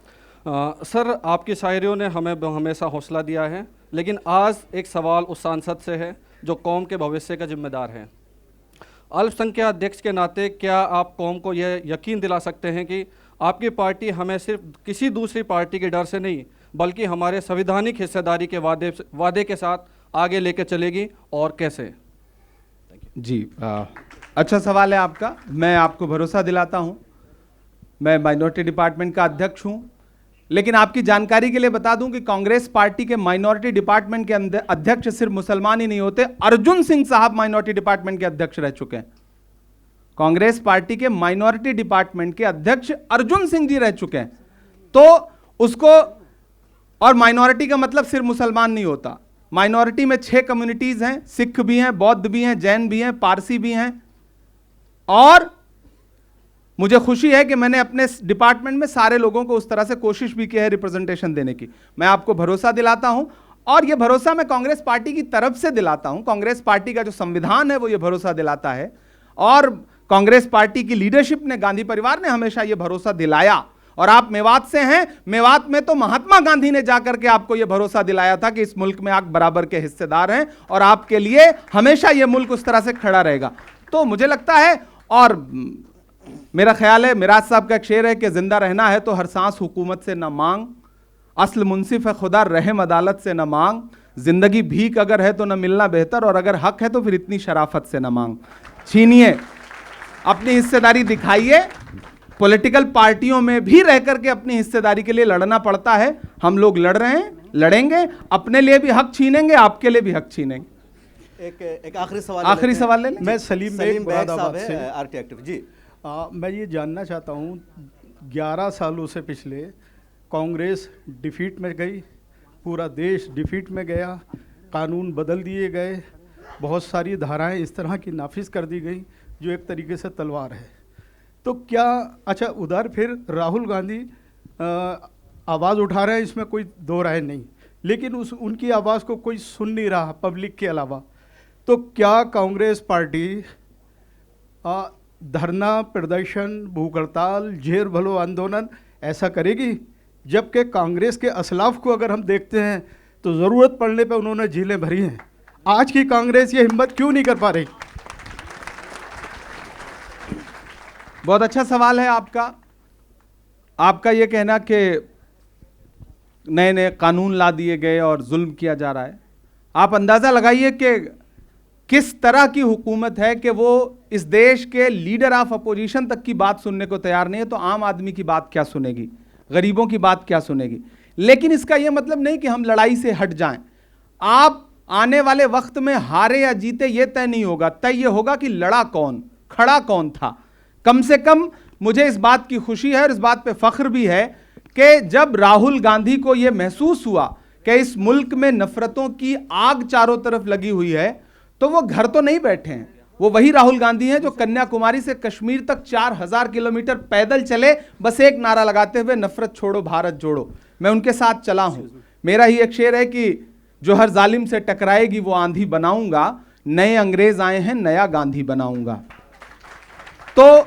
सर, आपकी शायरियों ने हमें हमेशा हौसला दिया है, लेकिन आज एक सवाल उस सांसद से है जो कौम के भविष्य का जिम्मेदार है। अल्पसंख्यक अध्यक्ष के नाते क्या आप कौम को यह यकीन दिला सकते हैं कि आपकी पार्टी हमें सिर्फ किसी दूसरी पार्टी के डर से नहीं बल्कि हमारे संवैधानिक हिस्सेदारी के वादे के साथ आगे लेकर चलेगी, और कैसे? जी अच्छा सवाल है आपका। मैं आपको भरोसा दिलाता हूं, मैं माइनॉरिटी डिपार्टमेंट का अध्यक्ष हूं, लेकिन आपकी जानकारी के लिए बता दूं कि कांग्रेस पार्टी के माइनॉरिटी डिपार्टमेंट के अध्यक्ष सिर्फ मुसलमान ही नहीं होते, अर्जुन सिंह साहब माइनॉरिटी डिपार्टमेंट के अध्यक्ष रह चुके हैं। कांग्रेस पार्टी के माइनॉरिटी डिपार्टमेंट के अध्यक्ष अर्जुन सिंह जी रह चुके हैं। तो उसको, और माइनॉरिटी का मतलब सिर्फ मुसलमान नहीं होता, माइनॉरिटी में 6 कम्युनिटीज हैं, सिख भी हैं, बौद्ध भी हैं, जैन भी हैं, पारसी भी हैं। और मुझे खुशी है कि मैंने अपने डिपार्टमेंट में सारे लोगों को उस तरह से कोशिश भी की है रिप्रेजेंटेशन देने की। मैं आपको भरोसा दिलाता हूं, और यह भरोसा मैं कांग्रेस पार्टी की तरफ से दिलाता हूं। कांग्रेस पार्टी का जो संविधान है वो ये भरोसा दिलाता है, और कांग्रेस पार्टी की लीडरशिप ने, गांधी परिवार ने हमेशा यह भरोसा दिलाया। और आप मेवात से हैं, मेवात में तो महात्मा गांधी ने जाकर के आपको यह भरोसा दिलाया था कि इस मुल्क में आप बराबर के हिस्सेदार हैं और आपके लिए हमेशा यह मुल्क उस तरह से खड़ा रहेगा। तो मुझे लगता है, और मेरा ख्याल है, मिराज साहब का एक शेर है कि जिंदा रहना है तो हर सांस हुकूमत से न मांग, असल मुंसिफ है खुदा रहम अदालत से न मांग, जिंदगी भीख अगर है तो न मिलना बेहतर, और अगर हक है तो फिर इतनी शराफत से न मांग। छीनिए, अपनी हिस्सेदारी दिखाइए। पॉलिटिकल पार्टियों में भी रह करके अपनी हिस्सेदारी के लिए लड़ना पड़ता है। हम लोग लड़ रहे हैं, लड़ेंगे, अपने लिए भी हक छीनेंगे, आपके लिए भी हक छीनेंगे। एक आखिरी सवाल ले लें। मैं सलीम बेग साहब है, आरटी एक्टिव। जी मैं ये जानना चाहता हूँ, 11 सालों से पिछले कांग्रेस डिफीट में गई, पूरा देश डिफीट में गया, कानून बदल दिए गए, बहुत सारी धाराएं इस तरह की नाफिज कर दी गई जो एक तरीके से तलवार है। तो क्या, अच्छा उधर फिर राहुल गांधी आवाज़ उठा रहे हैं, इसमें कोई दो राय नहीं, लेकिन उनकी आवाज़ को कोई सुन नहीं रहा पब्लिक के अलावा। तो क्या कांग्रेस पार्टी धरना प्रदर्शन, भूख हड़ताल, जेर भलो आंदोलन ऐसा करेगी? जबकि कांग्रेस के असलाफ को अगर हम देखते हैं तो ज़रूरत पड़ने पर उन्होंने झीलें भरी हैं। आज की कांग्रेस ये हिम्मत क्यों नहीं कर पा रही? बहुत अच्छा सवाल है आपका। आपका यह कहना कि नए नए कानून ला दिए गए और जुल्म किया जा रहा है, आप अंदाज़ा लगाइए कि किस तरह की हुकूमत है कि वो इस देश के लीडर ऑफ अपोजिशन तक की बात सुनने को तैयार नहीं है, तो आम आदमी की बात क्या सुनेगी, गरीबों की बात क्या सुनेगी। लेकिन इसका यह मतलब नहीं कि हम लड़ाई से हट जाएं। आप आने वाले वक्त में हारे या जीते ये तय नहीं होगा, तय ये होगा कि लड़ा कौन, खड़ा कौन था। कम से कम मुझे इस बात की खुशी है और इस बात पे फख्र भी है कि जब राहुल गांधी को यह महसूस हुआ कि इस मुल्क में नफरतों की आग चारों तरफ लगी हुई है, तो वो घर तो नहीं बैठे हैं। वो वही राहुल गांधी हैं जो कन्याकुमारी से कश्मीर तक 4000 किलोमीटर पैदल चले, बस एक नारा लगाते हुए, नफरत छोड़ो भारत जोड़ो। मैं उनके साथ चला हूं। मेरा ही एक शेर है कि जो हर जालिम से टकराएगी वो आंधी बनाऊंगा, नए अंग्रेज आए हैं नया गांधी बनाऊंगा। तो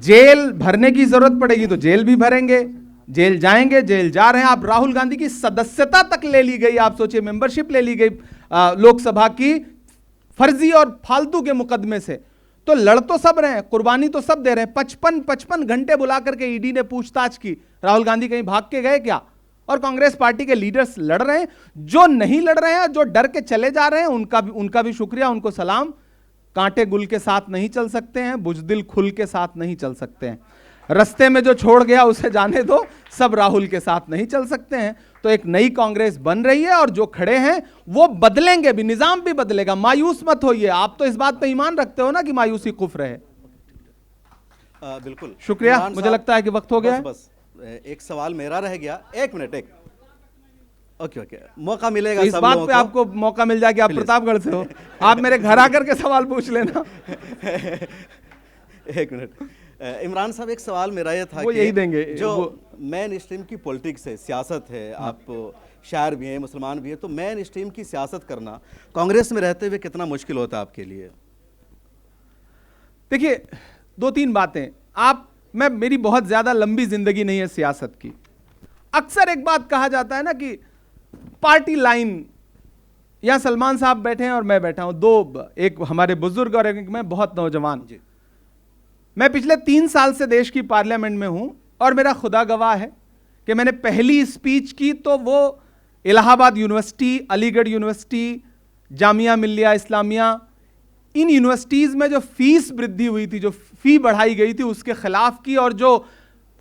जेल भरने की जरूरत पड़ेगी तो जेल भी भरेंगे, जेल जाएंगे, जेल जा रहे हैं। आप राहुल गांधी की सदस्यता तक ले ली गई, आप सोचिए, मेंबरशिप ले ली गई लोकसभा की, फर्जी और फालतू के मुकदमे से। तो लड़ तो सब रहे हैं, कुर्बानी तो सब दे रहे हैं। 55 घंटे बुला करके ईडी ने पूछताछ की, राहुल गांधी कहीं भाग के गए क्या? और कांग्रेस पार्टी के लीडर्स लड़ रहे हैं। जो नहीं लड़ रहे हैं, जो डर के चले जा रहे हैं, उनका भी शुक्रिया, उनको सलाम। कांटे गुल के साथ नहीं चल सकते हैं, बुजदिल खुल के साथ नहीं चल सकते हैं। रस्ते में जो छोड़ गया उसे जाने दो, सब राहुल के साथ नहीं चल सकते हैं। तो एक नई कांग्रेस बन रही है और जो खड़े हैं वो बदलेंगे भी, निजाम भी बदलेगा। मायूस मत होइए, आप तो इस बात पे ईमान रखते हो ना कि मायूसी कुफ्र है। बिल्कुल शुक्रिया। मुझे लगता है कि वक्त हो गया है। बस एक सवाल मेरा रह गया, 1 मिनट। ओके ओके, मौका मिलेगा तो इस सब बात लोगों पे को। आपको मौका मिल जाए कि आप प्रतापगढ़ से हो, आप मेरे घर आकर के सवाल पूछ लेना। एक मिनट, इमरान साहब एक सवाल मेरा ये था वो कि यही देंगे, जो वो- मेन स्ट्रीम की पॉलिटिक्स है, सियासत है, आप शायर भी हैं, मुसलमान भी हैं, तो मेन स्ट्रीम की सियासत करना कांग्रेस में रहते हुए कितना मुश्किल होता है आपके लिए? देखिए, दो तीन बातें। मेरी बहुत ज्यादा लंबी जिंदगी नहीं है सियासत की। अक्सर एक बात कहा जाता है ना कि पार्टी लाइन, या सलमान साहब बैठे हैं और मैं बैठा हूं, दो, एक हमारे बुजुर्ग और एक मैं बहुत नौजवान। जी। मैं पिछले 3 साल से देश की पार्लियामेंट में हूं और मेरा खुदा गवाह है कि मैंने पहली स्पीच की तो वो इलाहाबाद यूनिवर्सिटी, अलीगढ़ यूनिवर्सिटी, जामिया मिल्लिया इस्लामिया, इन यूनिवर्सिटीज़ में जो फीस वृद्धि हुई थी, जो फी बढ़ाई गई थी, उसके खिलाफ की, और जो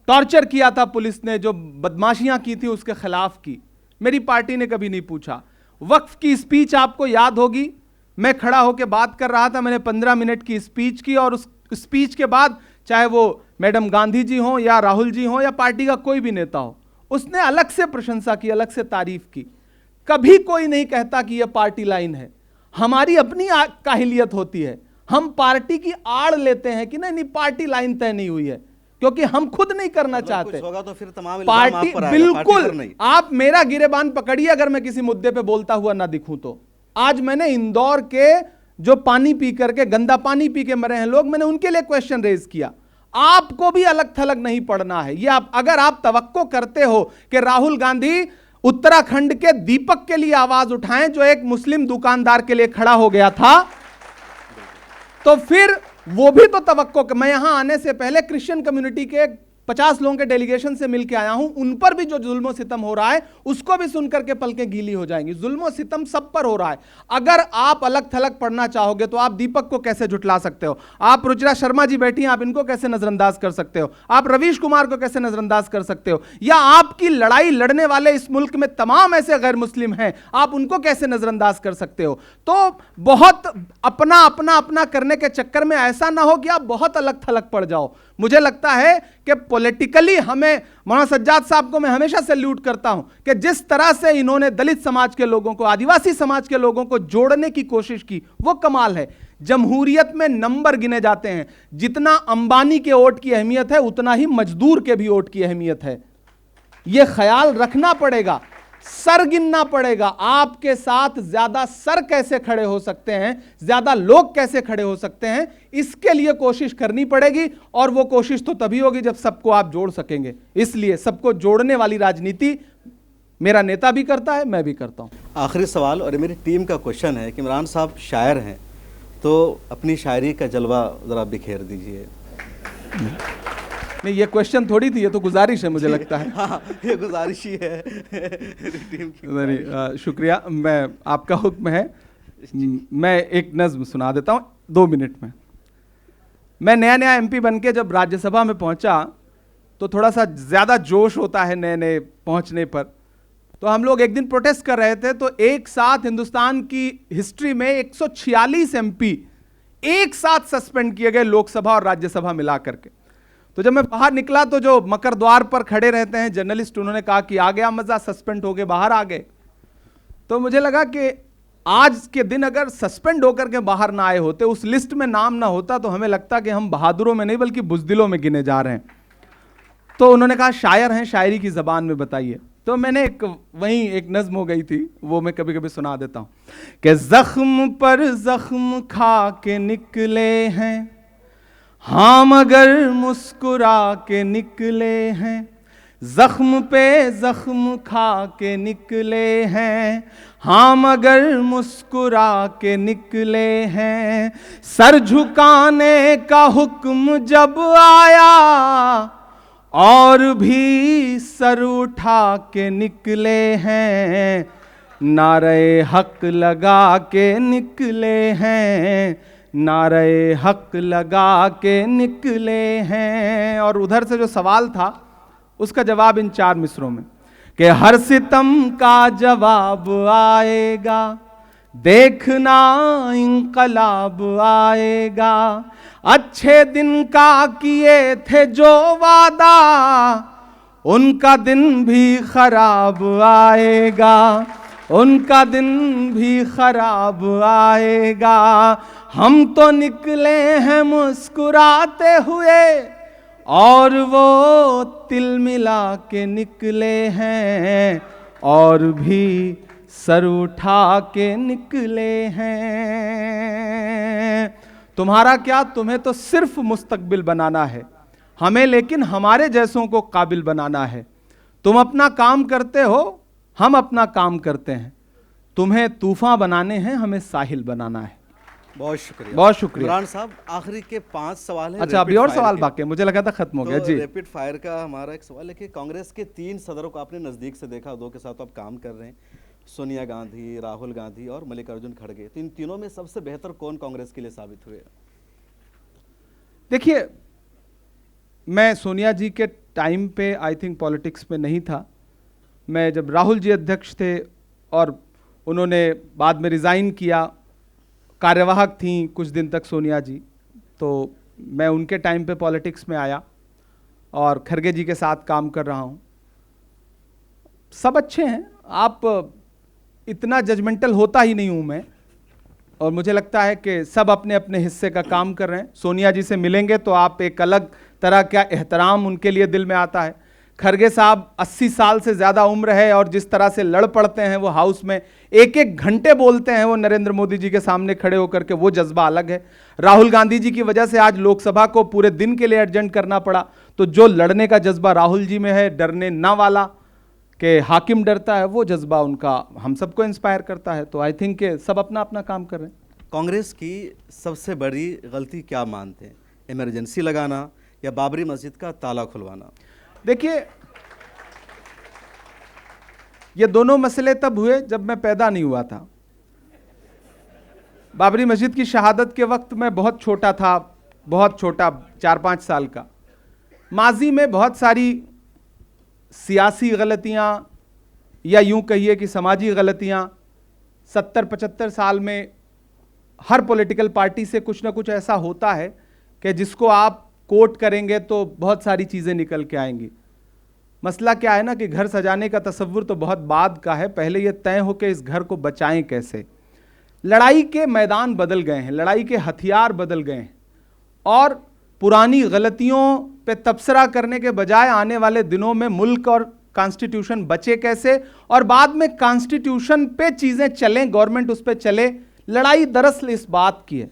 टॉर्चर किया था पुलिस ने, जो बदमाशियां की थी, उसके खिलाफ की। मेरी पार्टी ने कभी नहीं पूछा। वक्फ की स्पीच आपको याद होगी, मैं खड़ा होकर बात कर रहा था, मैंने 15 मिनट की स्पीच की, और उस स्पीच के बाद चाहे वो मैडम गांधी जी हों या राहुल जी हों या पार्टी का कोई भी नेता हो, उसने अलग से प्रशंसा की, अलग से तारीफ की। कभी कोई नहीं कहता कि यह पार्टी लाइन है। हमारी अपनी काहिलियत होती है, हम पार्टी की आड़ लेते हैं कि नहीं पार्टी लाइन तय नहीं हुई है, क्योंकि हम खुद नहीं करना चाहते। कुछ होगा तो फिर तमाम इल्जाम आप पार्टी पर आएगा, पार्टी पर बिल्कुल, नहीं। आप मेरा गिरेबान पकड़िए अगर मैं किसी मुद्दे पे बोलता हुआ ना दिखूं तो। आज मैंने इंदौर के जो पानी पी करके, गंदा पानी पी के मरे हैं लोग, मैंने उनके लिए क्वेश्चन रेज किया। आपको भी अलग थलग नहीं पड़ना है। ये अगर आप तवक्को करते हो कि राहुल गांधी उत्तराखंड के दीपक के लिए आवाज उठाएं, जो एक मुस्लिम दुकानदार के लिए खड़ा हो गया था, तो फिर वो भी तो तवक्को। मैं यहां आने से पहले क्रिश्चियन कम्युनिटी के 50 लोगों के डेलीगेशन से मिलकर आया हूं, उन पर भी जो जुल्म सितम हो रहा है उसको भी सुनकर के पलकें गीली हो जाएंगी। जुल्म सितम सब पर हो रहा है। अगर आप अलग थलग पढ़ना चाहोगे तो आप दीपक को कैसे झुटला सकते हो? आप रुचिरा शर्मा जी बैठी हैं, आप इनको कैसे नजरअंदाज कर सकते हो? आप रवीश कुमार को कैसे नजरअंदाज कर सकते हो? या आपकी लड़ाई लड़ने वाले इस मुल्क में तमाम ऐसे गैर मुस्लिम हैं, आप उनको कैसे नजरअंदाज कर सकते हो? तो बहुत अपना अपना अपना करने के चक्कर में ऐसा ना हो कि आप बहुत अलग थलग पड़ जाओ। मुझे लगता है कि पॉलिटिकली हमें, मौलाना सज्जाद साहब को मैं हमेशा सैल्यूट करता हूं कि जिस तरह से इन्होंने दलित समाज के लोगों को, आदिवासी समाज के लोगों को जोड़ने की कोशिश की, वो कमाल है। जमहूरियत में नंबर गिने जाते हैं। जितना अंबानी के वोट की अहमियत है, उतना ही मजदूर के भी वोट की अहमियत है। यह ख्याल रखना पड़ेगा, सर गिनना पड़ेगा। आपके साथ ज्यादा सर कैसे खड़े हो सकते हैं, ज्यादा लोग कैसे खड़े हो सकते हैं, इसके लिए कोशिश करनी पड़ेगी। और वो कोशिश तो तभी होगी जब सबको आप जोड़ सकेंगे। इसलिए सबको जोड़ने वाली राजनीति मेरा नेता भी करता है, मैं भी करता हूं। आखिरी सवाल, और मेरी टीम का क्वेश्चन है कि इमरान साहब शायर हैं, तो अपनी शायरी का जलवा ज़रा बिखेर दीजिए। नहीं, ये क्वेश्चन थोड़ी थी, ये तो गुजारिश है, मुझे लगता है। हाँ, ये गुजारिश ही है टीम की। नहीं, शुक्रिया, मैं आपका हुक्म है। मैं एक नज्म सुना देता हूँ 2 मिनट में। मैं नया नया एमपी बन के जब राज्यसभा में पहुंचा तो थोड़ा सा ज़्यादा जोश होता है नए नए पहुंचने पर। तो हम लोग एक दिन प्रोटेस्ट कर रहे थे, तो एक साथ हिंदुस्तान की हिस्ट्री में 146 एमपी एक साथ सस्पेंड किए गए, लोकसभा और राज्यसभा मिला करके। तो जब मैं बाहर निकला तो जो मकर द्वार पर खड़े रहते हैं जर्नलिस्ट, उन्होंने कहा कि आ गया मजा, सस्पेंड हो गए बाहर आ गए। तो मुझे लगा कि आज के दिन अगर सस्पेंड होकर के बाहर ना आए होते, उस लिस्ट में नाम ना होता, तो हमें लगता कि हम बहादुरों में नहीं बल्कि बुजदिलों में गिने जा रहे हैं। तो उन्होंने कहा शायर हैं, शायरी की जबान में बताइए। तो मैंने वहीं एक नज्म हो गई थी, वो मैं कभी कभी सुना देता हूं कि जख्म पर जख्म खा के निकले हैं, हाँ मगर मुस्कुरा के निकले हैं। जख्म पे जख्म खा के निकले हैं, हाँ मगर मुस्कुरा के निकले हैं। सर झुकाने का हुक्म जब आया और भी सर उठा के निकले हैं। नारे हक लगा के निकले हैं, नारे हक लगा के निकले हैं। और उधर से जो सवाल था उसका जवाब इन 4 मिसरों में कि हर सितम का जवाब आएगा, देखना इंकलाब आएगा। अच्छे दिन का किए थे जो वादा, उनका दिन भी खराब आएगा, उनका दिन भी खराब आएगा। हम तो निकले हैं मुस्कुराते हुए और वो तिल मिला के निकले हैं और भी सर उठा के निकले हैं। तुम्हारा क्या, तुम्हें तो सिर्फ मुस्तकबिल बनाना है, हमें लेकिन हमारे जैसों को काबिल बनाना है। तुम अपना काम करते हो, हम अपना काम करते हैं। तुम्हें तूफान बनाने हैं, हमें साहिल बनाना है। बहुत शुक्रिया, बहुत शुक्रिया। इमरान साहब, आखिरी के 5 सवाल हैं। अच्छा, अभी और सवाल बाकी है, मुझे लगा था खत्म हो गया। जी, रैपिड फायर का हमारा एक सवाल है कि कांग्रेस के 3 सदरों को आपने नज़दीक से देखा, 2 के साथ आप काम कर रहे हैं, सोनिया गांधी, राहुल गांधी और मल्लिकार्जुन खड़गे। तो इन तीनों में सबसे बेहतर कौन कांग्रेस के लिए साबित हुए? देखिए, मैं सोनिया जी के टाइम पे आई थिंक पॉलिटिक्स में नहीं था। मैं जब राहुल जी अध्यक्ष थे और उन्होंने बाद में रिज़ाइन किया, कार्यवाहक थी कुछ दिन तक सोनिया जी, तो मैं उनके टाइम पे पॉलिटिक्स में आया और खड़गे जी के साथ काम कर रहा हूँ। सब अच्छे हैं, आप इतना जजमेंटल होता ही नहीं हूँ मैं, और मुझे लगता है कि सब अपने अपने हिस्से का काम कर रहे हैं। सोनिया जी से मिलेंगे तो आप एक अलग तरह का एहतराम उनके लिए दिल में आता है। खड़गे साहब 80 साल से ज़्यादा उम्र है और जिस तरह से लड़ पड़ते हैं वो हाउस में, एक एक घंटे बोलते हैं वो नरेंद्र मोदी जी के सामने खड़े होकर के, वो जज्बा अलग है। राहुल गांधी जी की वजह से आज लोकसभा को पूरे दिन के लिए एडजस्ट करना पड़ा, तो जो लड़ने का जज्बा राहुल जी में है, डरने ना वाला कि हाकिम डरता है, वो जज्बा उनका हम सबको इंस्पायर करता है। तो आई थिंक के सब अपना अपना काम कर रहे हैं। कांग्रेस की सबसे बड़ी गलती क्या मानते हैं? इमरजेंसी लगाना या बाबरी मस्जिद का ताला खुलवाना? देखिए, ये दोनों मसले तब हुए जब मैं पैदा नहीं हुआ था। बाबरी मस्जिद की शहादत के वक्त मैं बहुत छोटा था, बहुत छोटा, 4-5 साल का। माजी में बहुत सारी सियासी गलतियां या यूं कहिए कि समाजी गलतियां 70-75 साल में हर पॉलिटिकल पार्टी से कुछ ना कुछ ऐसा होता है कि जिसको आप कोट करेंगे तो बहुत सारी चीज़ें निकल के आएंगी। मसला क्या है ना कि घर सजाने का तसव्वुर तो बहुत बाद का है, पहले ये तय हो कि इस घर को बचाएं कैसे। लड़ाई के मैदान बदल गए हैं, लड़ाई के हथियार बदल गए हैं, और पुरानी गलतियों पे तबसरा करने के बजाय आने वाले दिनों में मुल्क और कॉन्स्टिट्यूशन बचे कैसे, और बाद में कॉन्स्टिट्यूशन पे चीज़ें चलें, गवर्नमेंट उस पर चले। लड़ाई दरअसल इस बात की है।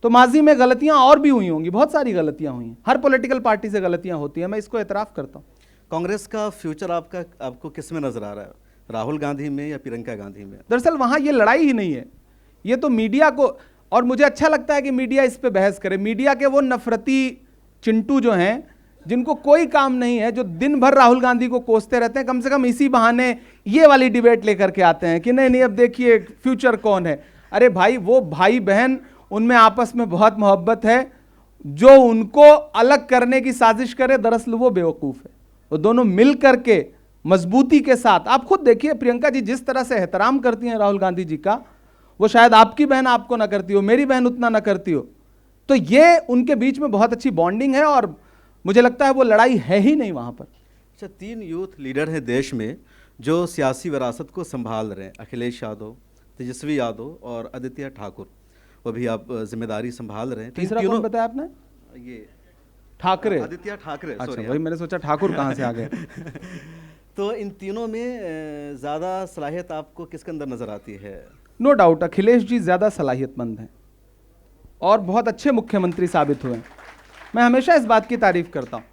तो माजी में गलतियां और भी हुई होंगी, बहुत सारी गलतियां हुई हैं, हर पॉलिटिकल पार्टी से गलतियां होती हैं, मैं इसको एतराफ़ करता हूं। कांग्रेस का फ्यूचर आपको किस में नजर आ रहा है? राहुल गांधी में या प्रियंका गांधी में? दरअसल वहां ये लड़ाई ही नहीं है, ये तो मीडिया को, और मुझे अच्छा लगता है कि मीडिया इस पे बहस करे। मीडिया के वो नफरती चिंटू जो हैं, जिनको कोई काम नहीं है, जो दिन भर राहुल गांधी को कोसते रहते हैं, कम से कम इसी बहाने ये वाली डिबेट लेकर के आते हैं कि नहीं नहीं अब देखिए फ्यूचर कौन है। अरे भाई, वो भाई बहन, उनमें आपस में बहुत मोहब्बत है। जो उनको अलग करने की साजिश करे दरअसल वो बेवकूफ़ है। वो दोनों मिल करके मजबूती के साथ, आप खुद देखिए प्रियंका जी जिस तरह से एहतराम करती हैं राहुल गांधी जी का, वो शायद आपकी बहन आपको ना करती हो, मेरी बहन उतना ना करती हो। तो ये उनके बीच में बहुत अच्छी बॉन्डिंग है और मुझे लगता है वो लड़ाई है ही नहीं वहाँ पर। अच्छा, 3 यूथ लीडर हैं देश में जो सियासी विरासत को संभाल रहे हैं, अखिलेश यादव, तेजस्वी यादव और आदित्य ठाकुर, वो भी आप जिम्मेदारी संभाल रहे हैं। तीसरा कौन बताया आपने? ये ठाकरे, आदित्य ठाकरे। अच्छा, वही मैंने सोचा ठाकुर कहाँ से आ गए। तो इन तीनों में ज़्यादा सलाहियत आपको किसके अंदर नज़र आती है? नो डाउट अखिलेश जी ज़्यादा सलाहियतमंद हैं और बहुत अच्छे मुख्यमंत्री साबित हुए हैं। मैं हमेशा इस बात की तारीफ़ करता हूँ।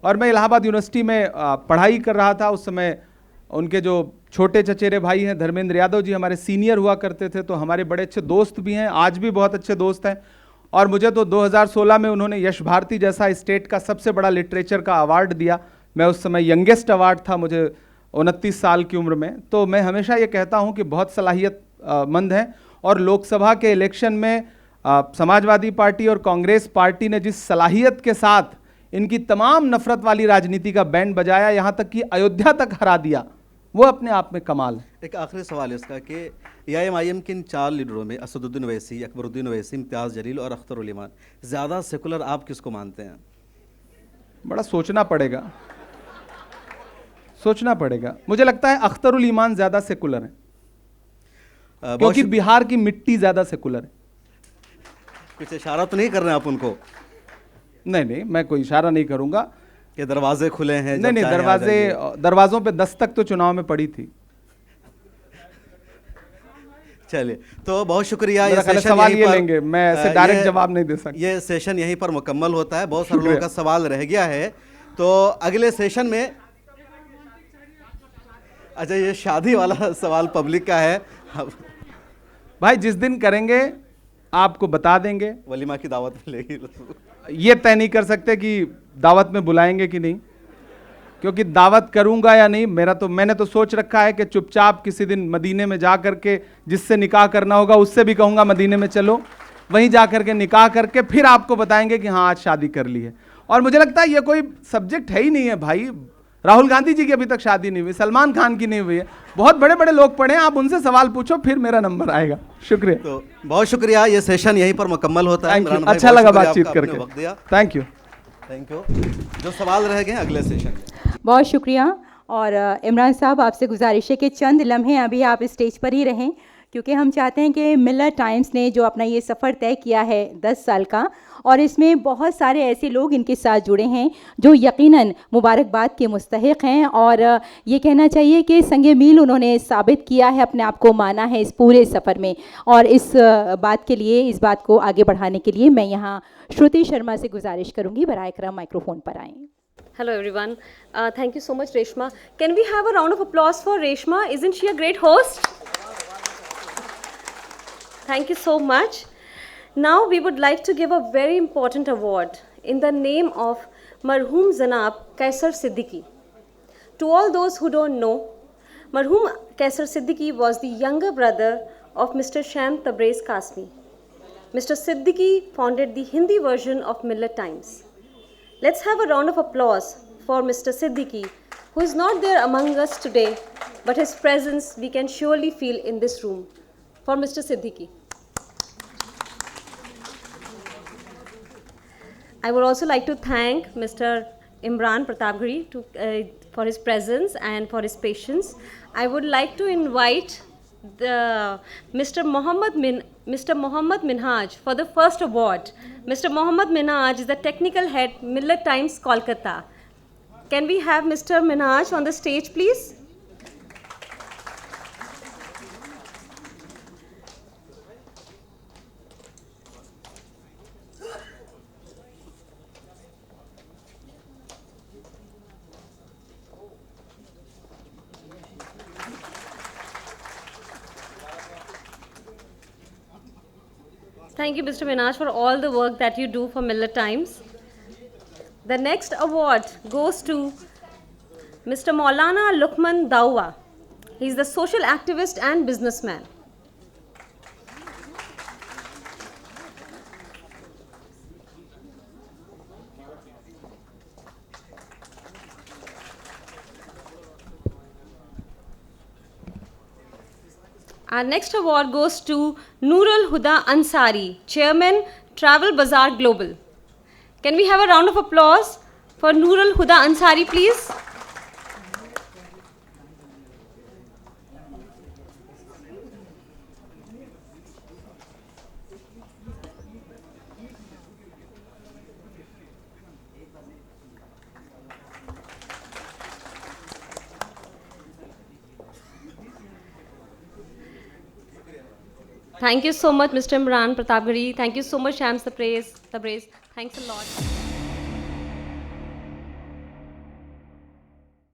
और मैं इलाहाबाद यूनिवर्सिटी में पढ़ाई कर रहा था, उस समय उनके जो छोटे चचेरे भाई हैं धर्मेंद्र यादव जी हमारे सीनियर हुआ करते थे, तो हमारे बड़े अच्छे दोस्त भी हैं, आज भी बहुत अच्छे दोस्त हैं। और मुझे तो 2016 में उन्होंने यश भारती जैसा स्टेट का सबसे बड़ा लिटरेचर का अवार्ड दिया। मैं उस समय यंगेस्ट अवार्ड था, मुझे 29 साल की उम्र में। तो मैं हमेशा ये कहता हूँ कि बहुत सलाहियत मंद हैं। और लोकसभा के इलेक्शन में समाजवादी पार्टी और कांग्रेस पार्टी ने जिस सलाहियत के साथ इनकी तमाम नफरत वाली राजनीति का बैंड बजाया, यहाँ तक कि अयोध्या तक हरा दिया, वो अपने आप में कमाल है। एक आखिरी सवाल इसका कि AIM के इन 4 लीडरों में असदुद्दीन ओवैसी, अकबरुद्दीन ओवैसी, इम्तियाज़ जलील और अख्तर उल ईमान, ज़्यादा सेकुलर आप किसको मानते हैं? बड़ा सोचना पड़ेगा। सोचना पड़ेगा। मुझे लगता है अख्तरुल ईमान ज्यादा सेकुलर है, बहुत क्योंकि बिहार की मिट्टी ज्यादा सेकुलर है। कुछ इशारा तो नहीं कर रहे हैं आप उनको नहीं नहीं, मैं कोई इशारा नहीं करूंगा। कि दरवाजे खुले हैं, जब नहीं नहीं, चाहें आ जाइए। दरवाजों पे दस्तक तो चुनाव में पड़ी थी। चलिए, तो बहुत शुक्रिया। मेरा ख्याल है सवाल ये लेंगे, मैं ऐसे डायरेक्ट ये- जवाब नहीं दे सकता। ये सेशन यहीं पर मुकम्मल होता है। बहुत सारे लोगों शुक्रिया। का सवाल रह गया है, तो अगले सेशन में अच्छा, ये शादी वाला सवाल पब्लिक का है। भाई जिस दिन करेंगे आपको बता देंगे। वलीमा की दावत मिलेगी। ये तय नहीं कर सकते कि दावत में बुलाएंगे कि नहीं, क्योंकि दावत करूंगा या नहीं, मैंने तो सोच रखा है कि चुपचाप किसी दिन मदीने में जा करके जिससे निकाह करना होगा उससे भी कहूंगा मदीने में चलो, वहीं जा करके निकाह करके फिर आपको बताएंगे कि हाँ आज शादी कर ली है। और मुझे लगता है ये कोई सब्जेक्ट है ही नहीं है भाई। राहुल गांधी जी की अभी तक शादी नहीं हुई, सलमान खान की नहीं हुई है, बहुत बड़े बड़े लोग पढ़े हैं, आप उनसे सवाल पूछो फिर मेरा नंबर आएगा। शुक्रिया। तो बहुत शुक्रिया। ये सेशन यहीं पर मुकम्मल होता है। थैंक यू, इमरान भाई, अच्छा बहुत लगा शुक्रिया बातचीत आपका, आपने करके। वक्त दिया। Thank you. Thank you. जो सवाल रह गए हैं अगले सेशन में। बहुत शुक्रिया। और इमरान साहब, आपसे गुजारिश है कि चंद लम्हे अभी आप स्टेज पर ही रहें, क्योंकि हम चाहते हैं कि मिलर टाइम्स ने जो अपना ये सफ़र तय किया है 10 साल का, और इसमें बहुत सारे ऐसे लोग इनके साथ जुड़े हैं जो यकीनन मुबारकबाद के मुस्तहिक हैं, और ये कहना चाहिए कि संगे मील उन्होंने साबित किया है, अपने आप को माना है इस पूरे सफ़र में। और इस बात के लिए, इस बात को आगे बढ़ाने के लिए मैं यहाँ श्रुति शर्मा से गुजारिश करूँगी, बराए करम माइक्रोफोन पर आएँ। Hello everyone. Thank you so much, Reshma. Can we have a round of applause for Reshma? Isn't she a great host? Thank you so much. Now we would like to give a very important award in the name of Marhoom Zanab Kaisar Siddiqui. To all those who don't know, Marhoom Kaisar Siddiqui was the younger brother of Mr. Sham Tabriz Kasmi. Mr. Siddiqui founded the Hindi version of Millet Times. Let's have a round of applause for Mr. Siddiqui, who is not there among us today, but his presence we can surely feel in this room. For Mr. Siddiqui. I would also like to thank Mr. Imran Pratapgiri for his presence and for his patience. I would like to invite Mr. Mohammad Minhaj for the first award. Mr. Mohammad Minhaj is the technical head, Millet Times, Kolkata. Can we have Mr. Minhaj on the stage, please? Thank you, Mr. Minhaj, for all the work that you do for Millet Times. The next award goes to Mr. Maulana Luqman Dawa. He is the social activist and businessman. Our next award goes to Noorul Huda Ansari, Chairman, Travel Bazaar Global. Can we have a round of applause for Noorul Huda Ansari, please? Thank you so much, Mr. Imran Pratapgiri. Thank you so much, Shams Tabriz. Thanks a lot.